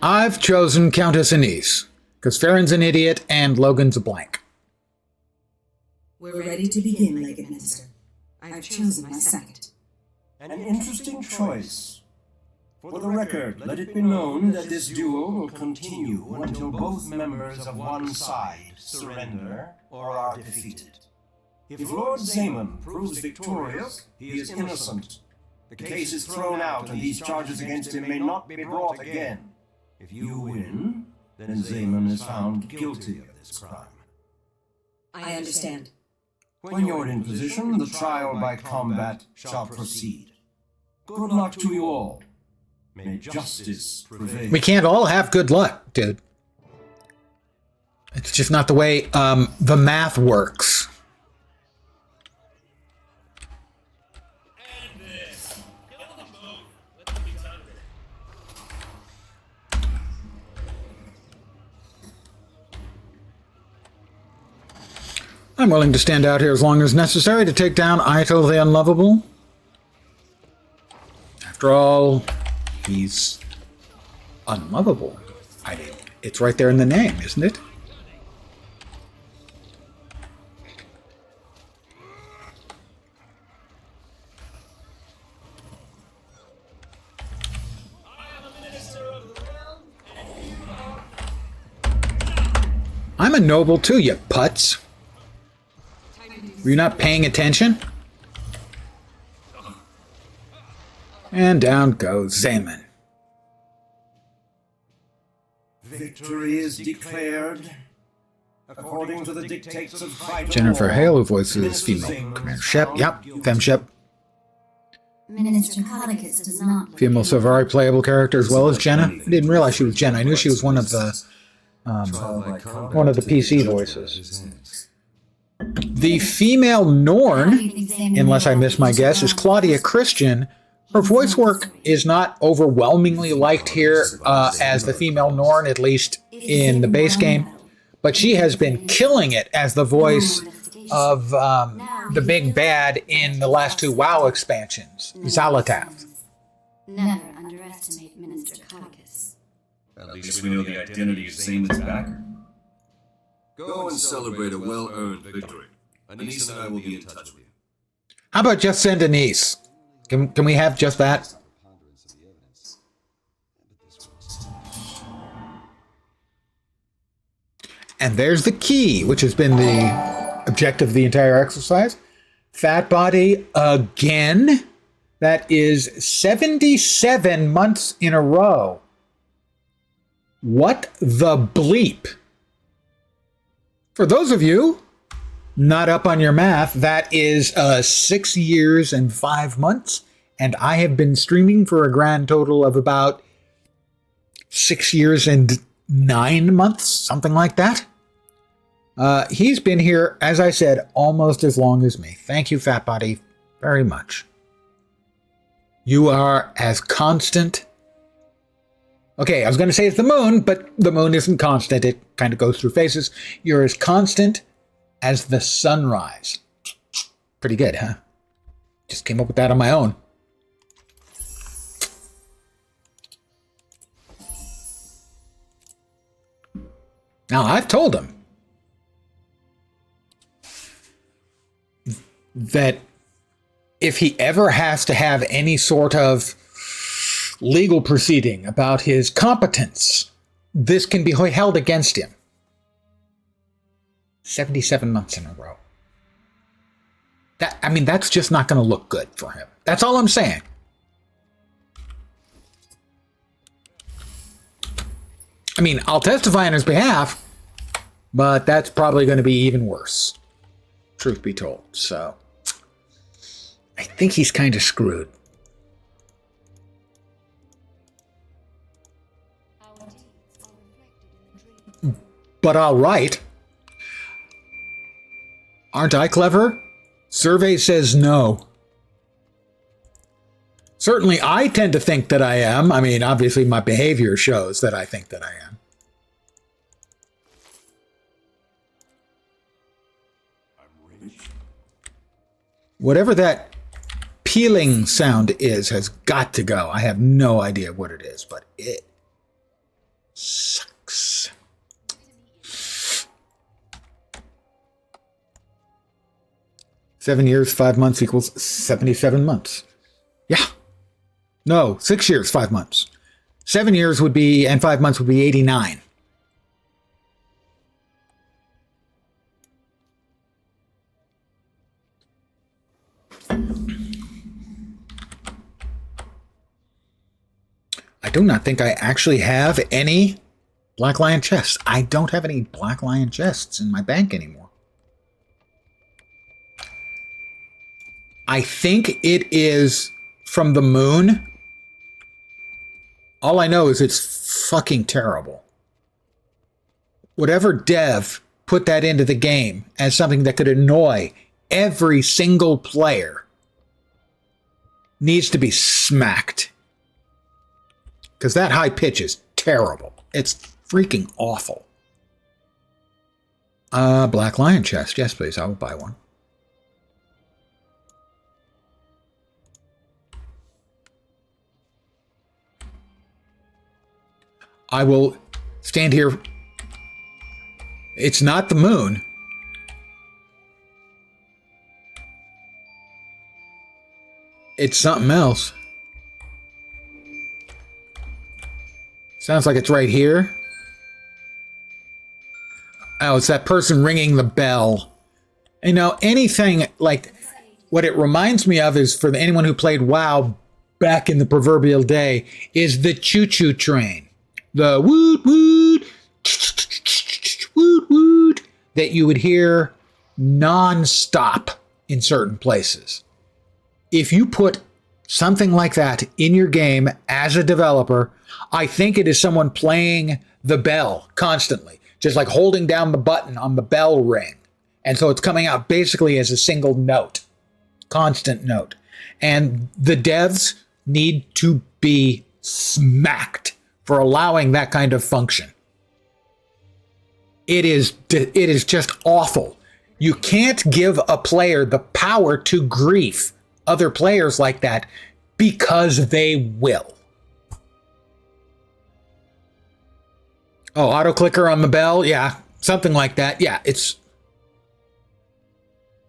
I've chosen Countess Anise, because Farron's an idiot and Logan's a blank. We're ready to begin, Legate Minister. I've chosen my second. An interesting choice. For the record, let it be known that this duel will continue until both members of one side surrender or are defeated. If Lord Zamon proves victorious, he is innocent. The case is thrown out and these charges against him may not be brought again. If you win, then Zamon is found guilty of this crime. I understand. When you're in position, the trial by combat shall proceed. Good luck to you all. May justice prevail. We can't all have good luck, dude. It's just not the way the math works. I'm willing to stand out here as long as necessary to take down Ito the Unlovable. After all, he's unlovable. I mean, it's right there in the name, isn't it? I'm a noble too, you putz. Were you not paying attention? And down goes Zaman. Victory is declared according to the dictates of fight. Jennifer Hale, who voices female Commander Shep. Yep, Fem Shep. Minister Codicus does not. Female Savari playable character as well as Jenna. I didn't realize she was Jenna. I knew she was one of the PC voices. The female Norn, unless I miss my guess, is Claudia Christian. Her voice work is not overwhelmingly liked here as the female Norn, at least in the base game, but she has been killing it as the voice of the big bad in the last 2 WoW expansions, Zalatath. Never underestimate Minister Codicus. At least we know the identity of Zaman's backer. Go and celebrate a well-earned victory. Anise and I will be in touch with you. How about just send Anise? Can we have just that? And there's the key, which has been the objective of the entire exercise. Fat body again. That is 77 months in a row. What the bleep? For those of you not up on your math, that is 6 years and 5 months. And I have been streaming for a grand total of about 6 years and 9 months, something like that. He's been here, as I said, almost as long as me. Thank you, Fat Body, very much. You are as constant. Okay, I was going to say it's the moon, but the moon isn't constant. It kind of goes through phases. You're as constant as the sunrise. Pretty good, huh? Just came up with that on my own. Now, I've told him that if he ever has to have any sort of legal proceeding about his competence, this can be held against him. 77 months in a row. That's just not going to look good for him. That's all I'm saying. I'll testify on his behalf, but that's probably going to be even worse, truth be told. So I think he's kind of screwed. But all right. Aren't I clever? Survey says no. Certainly I tend to think that I am. Obviously my behavior shows that I think that I am. Whatever that peeling sound is has got to go. I have no idea what it is, but it sucks. Seven years, 5 months equals 77 months. Yeah. No, 6 years, 5 months. 7 years would be, and 5 months would be 89. I do not think I actually have any Black Lion chests. I don't have any Black Lion chests in my bank anymore. I think it is from the moon. All I know is it's fucking terrible. Whatever dev put that into the game as something that could annoy every single player needs to be smacked. Because that high pitch is terrible. It's freaking awful. Black Lion chest. Yes, please. I will buy one. I will stand here. It's not the moon. It's something else. Sounds like it's right here. Oh, it's that person ringing the bell. You know, anything like what it reminds me of is for anyone who played WoW back in the proverbial day is the choo-choo train. The woot woot, woot woot that you would hear non-stop in certain places. If you put something like that in your game as a developer, I think it is someone playing the bell constantly, just like holding down the button on the bell ring. And so it's coming out basically as a single note, constant note. And the devs need to be smacked for allowing that kind of function. It is just awful. You can't give a player the power to grief other players like that because they will. Oh, auto clicker on the bell? Yeah, something like that. Yeah, it's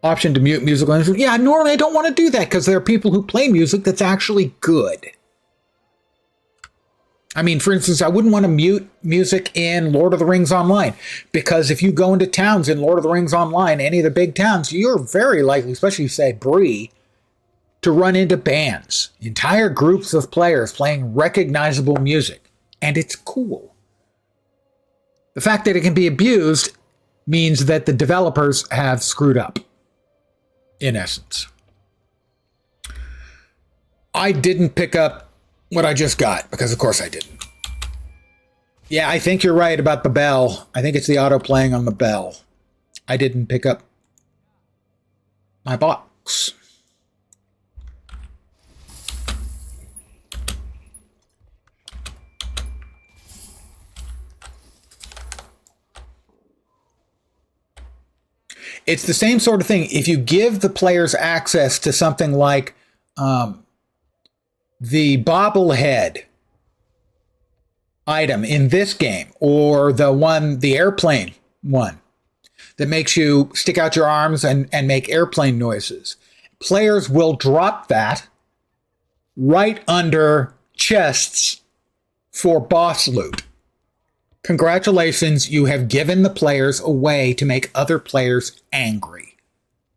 option to mute musical instruments. Yeah, normally I don't want to do that because there are people who play music that's actually good. I mean, for instance, I wouldn't want to mute music in Lord of the Rings Online because if you go into towns in Lord of the Rings Online, any of the big towns, you're very likely, especially say Bree, to run into bands, entire groups of players playing recognizable music. And it's cool. The fact that it can be abused means that the developers have screwed up, in essence. I didn't pick up what I just got, because of course I didn't. Yeah, I think you're right about the bell. I think it's the auto playing on the bell. I didn't pick up my box. It's the same sort of thing. If you give the players access to something like the bobblehead item in this game, or the airplane one that makes you stick out your arms and make airplane noises, players will drop that right under chests for boss loot. Congratulations, you have given the players a way to make other players angry.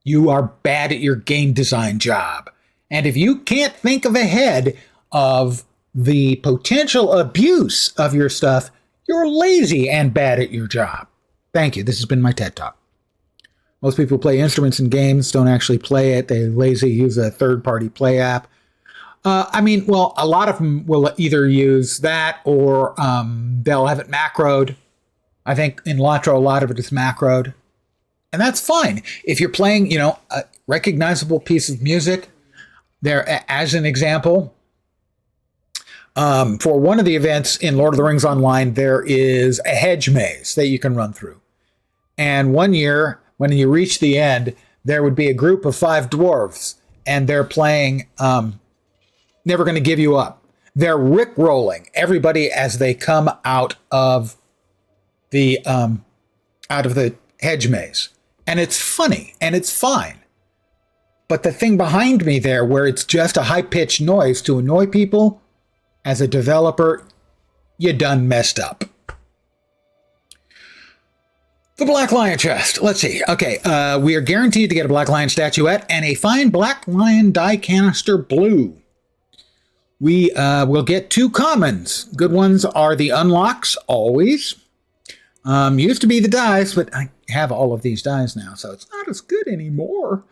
You are bad at your game design job. And if you can't think of ahead of the potential abuse of your stuff, you're lazy and bad at your job. Thank you. This has been my TED Talk. Most people who play instruments in games don't actually play it. They lazy use a third-party play app. A lot of them will either use that or they'll have it macroed. I think in Latro, a lot of it is macroed. And that's fine. If you're playing, a recognizable piece of music, there, as an example, for one of the events in Lord of the Rings Online, there is a hedge maze that you can run through. And one year, when you reach the end, there would be a group of 5 dwarves, and they're playing Never Gonna Give You Up. They're rickrolling everybody as they come out of the hedge maze. And it's funny, and it's fine. But the thing behind me there, where it's just a high-pitched noise to annoy people, as a developer, you done messed up. The Black Lion chest. Let's see. Okay, we are guaranteed to get a Black Lion statuette and a fine Black Lion die canister blue. We will get 2 commons. Good ones are the unlocks, always. Used to be the dies, but I have all of these dies now, so it's not as good anymore.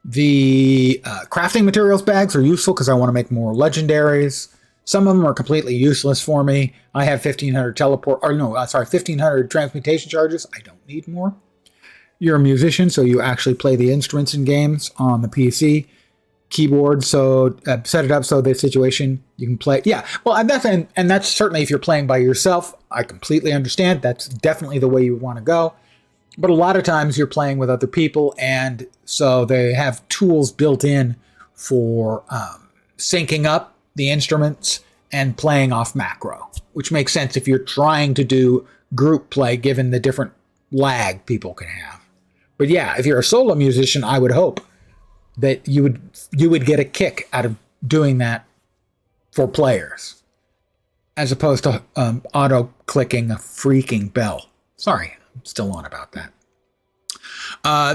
The crafting materials bags are useful because I want to make more legendaries. Some of them are completely useless for me. I have 1,500 transmutation charges. I don't need more. You're a musician, so you actually play the instruments in games on the PC keyboard. So set it up so the situation you can play. Yeah, well, and that's certainly if you're playing by yourself. I completely understand. That's definitely the way you want to go. But a lot of times you're playing with other people, and so they have tools built in for syncing up the instruments and playing off macro, which makes sense if you're trying to do group play, given the different lag people can have. But yeah, if you're a solo musician, I would hope that you would get a kick out of doing that for players, as opposed to auto-clicking a freaking bell. Sorry, I'm still on about that.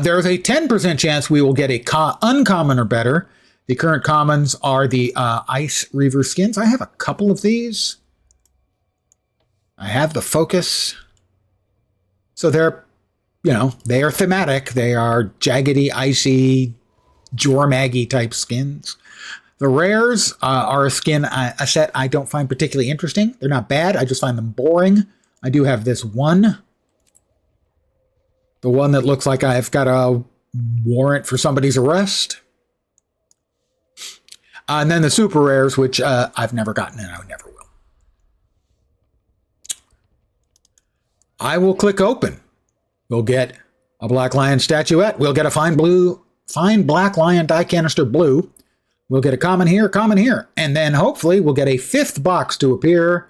There's a 10% chance we will get a uncommon or better. The current commons are the Ice Reaver skins. I have a couple of these. I have the Focus. So they're, they are thematic. They are jaggedy, icy, Jormaggy type skins. The rares are a set I don't find particularly interesting. They're not bad. I just find them boring. I do have this one. The one that looks like I've got a warrant for somebody's arrest. And then the super rares, which I've never gotten and I never will. I will click open. We'll get a Black Lion statuette. We'll get a fine Black Lion die canister blue. We'll get a common here. And then hopefully we'll get a 5th box to appear.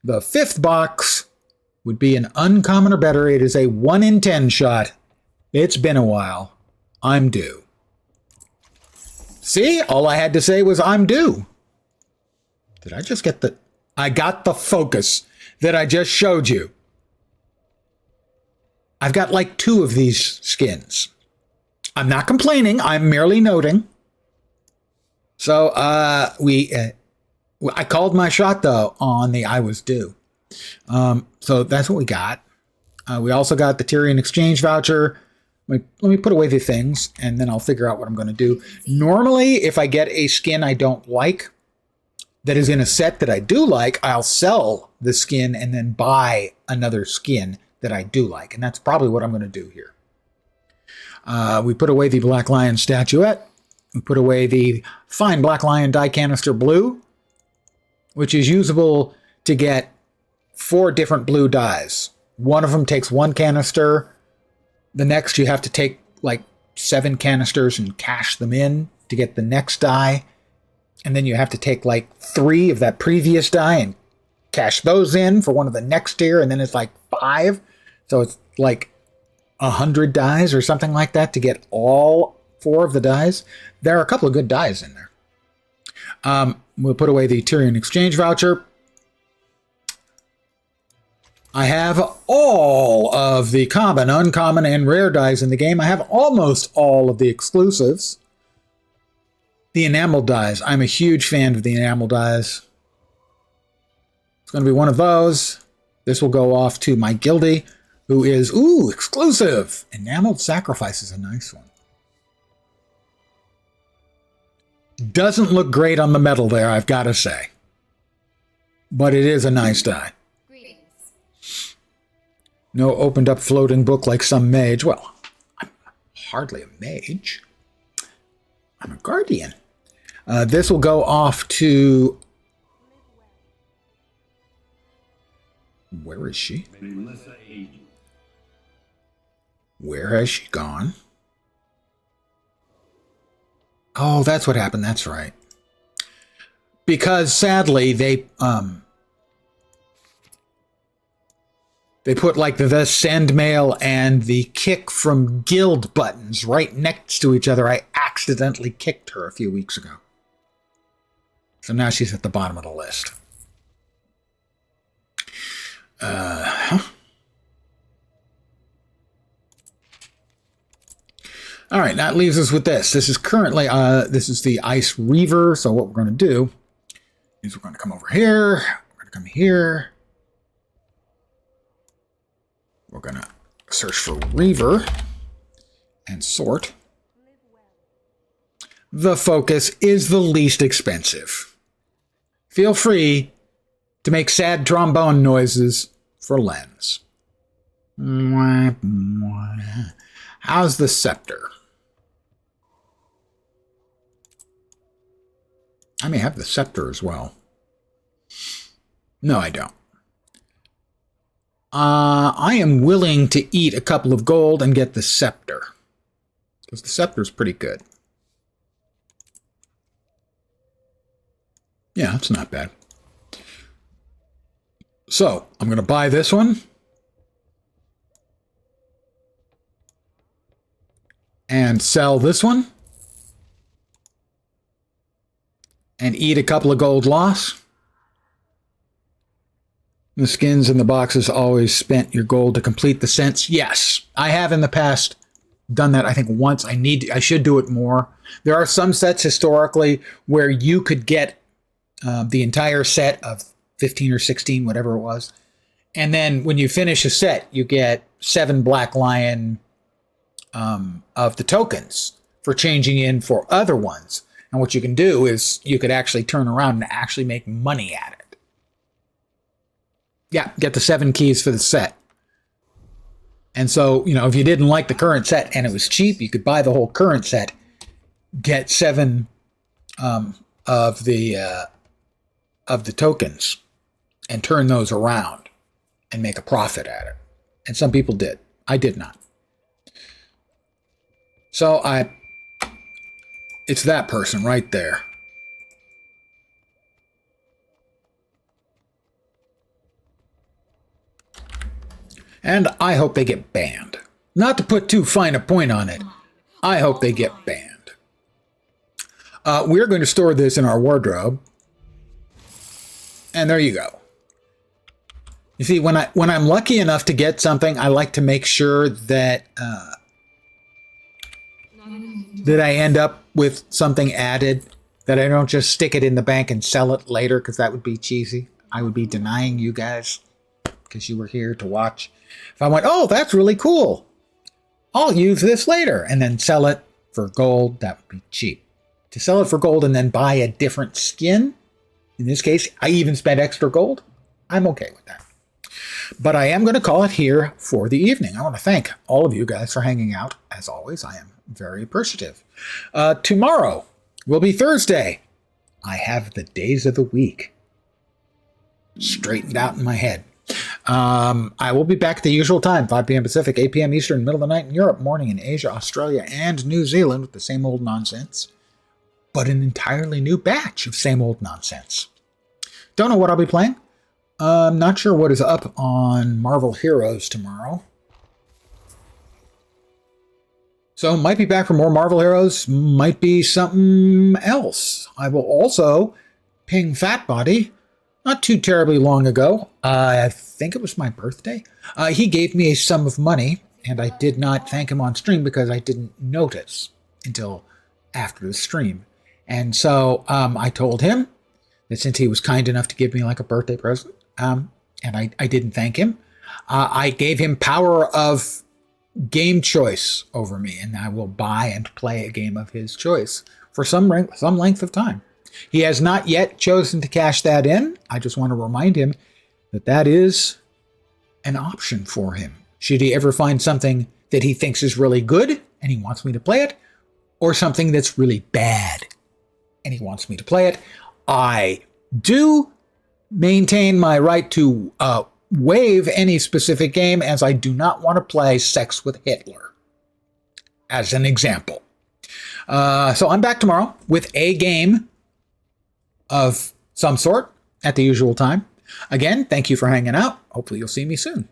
The 5th box would be an uncommon or better. It is a 1 in 10 shot. It's been a while. I'm due. See, all I had to say was I'm due. Did I just get I got the Focus that I just showed you. I've got like 2 of these skins. I'm not complaining. I'm merely noting. So I called my shot though on the I was due. So that's what we got. We also got the Tyrion exchange voucher. Let me put away the things and then I'll figure out what I'm going to do. Normally, if I get a skin I don't like that is in a set that I do like, I'll sell the skin and then buy another skin that I do like. And that's probably what I'm going to do here. We put away the Black Lion statuette. We put away the fine Black Lion die canister blue, which is usable to get 4 different blue dyes. One of them takes 1 canister. The next you have to take like 7 canisters and cash them in to get the next dye. And then you have to take like 3 of that previous dye and cash those in for one of the next tier. And then it's like 5. So it's like 100 dyes or something like that to get all 4 of the dyes. There are a couple of good dyes in there. We'll put away the Tyrion exchange voucher. I have all of the common, uncommon, and rare dyes in the game. I have almost all of the exclusives. The enamel dyes. I'm a huge fan of the enamel dyes. It's going to be one of those. This will go off to my guildie, who is, exclusive. Enameled Sacrifice is a nice one. Doesn't look great on the metal there, I've got to say. But it is a nice dye. No opened up floating book like some mage. Well, I'm hardly a mage. I'm a guardian. This will go off to... Where is she? Where has she gone? Oh, that's what happened. That's right. Because sadly, they put like the send mail and the kick from guild buttons right next to each other. I accidentally kicked her a few weeks ago. So now she's at the bottom of the list. All right, that leaves us with this. This is currently, this is the Ice Reaver. So what we're going to do is we're going to come over here. We're going to come here. We're going to search for Reaver and sort. The Focus is the least expensive. Feel free to make sad trombone noises for Lens. How's the Scepter? I may have the Scepter as well. No, I don't. I am willing to eat a couple of gold and get the Scepter. Because the Scepter is pretty good. Yeah, it's not bad. So, I'm going to buy this one. And sell this one. And eat a couple of gold loss. The skins in the boxes always spent your gold to complete the scents. Yes, I have in the past done that. I think once. I should do it more. There are some sets historically where you could get the entire set of 15 or 16, whatever it was. And then when you finish a set, you get 7 Black Lion of the tokens for changing in for other ones. And what you can do is you could actually turn around and actually make money at it. Yeah, get the 7 keys for the set. And so, if you didn't like the current set and it was cheap, you could buy the whole current set, get 7 of the tokens, and turn those around and make a profit at it. And some people did. I did not. So it's that person right there. And I hope they get banned. Not to put too fine a point on it, I hope they get banned. We're going to store this in our wardrobe. And there you go. You see, when I'm lucky enough to get something, I like to make sure that that I end up with something added, that I don't just stick it in the bank and sell it later, because that would be cheesy. I would be denying you guys because you were here to watch. If I went, oh, that's really cool, I'll use this later, and then sell it for gold, that would be cheap. To sell it for gold and then buy a different skin, in this case, I even spent extra gold, I'm okay with that. But I am going to call it here for the evening. I want to thank all of you guys for hanging out. As always, I am very appreciative. Tomorrow will be Thursday. I have the days of the week straightened out in my head. I will be back at the usual time, 5 p.m. Pacific, 8 p.m. Eastern, middle of the night in Europe, morning in Asia, Australia, and New Zealand with the same old nonsense, but an entirely new batch of same old nonsense. Don't know what I'll be playing. I'm not sure what is up on Marvel Heroes tomorrow. So might be back for more Marvel Heroes, might be something else. I will also ping Fatbody. Not too terribly long ago, I think it was my birthday, he gave me a sum of money, and I did not thank him on stream because I didn't notice until after the stream. And so I told him that since he was kind enough to give me like a birthday present, and I didn't thank him, I gave him power of game choice over me, and I will buy and play a game of his choice for some length of time. He has not yet chosen to cash that in. I just want to remind him that that is an option for him. Should he ever find something that he thinks is really good and he wants me to play it, or something that's really bad and he wants me to play it, I do maintain my right to waive any specific game, as I do not want to play Sex with Hitler, as an example. So I'm back tomorrow with a game of some sort at the usual time. Again, thank you for hanging out. Hopefully you'll see me soon.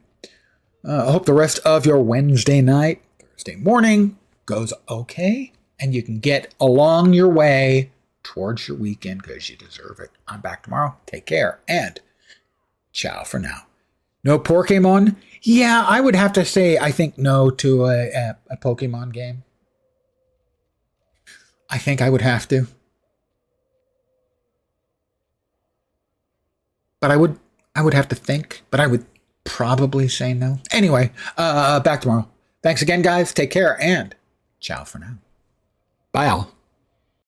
I hope the rest of your Wednesday night, Thursday morning goes okay, and you can get along your way towards your weekend because you deserve it. I'm back tomorrow. Take care, and ciao for now. No Pokemon? Yeah, I would have to say I think no to a Pokemon game. I think I would have to. But I would have to think, but I would probably say no. Anyway, back tomorrow. Thanks again, guys. Take care, and ciao for now. Bye, all.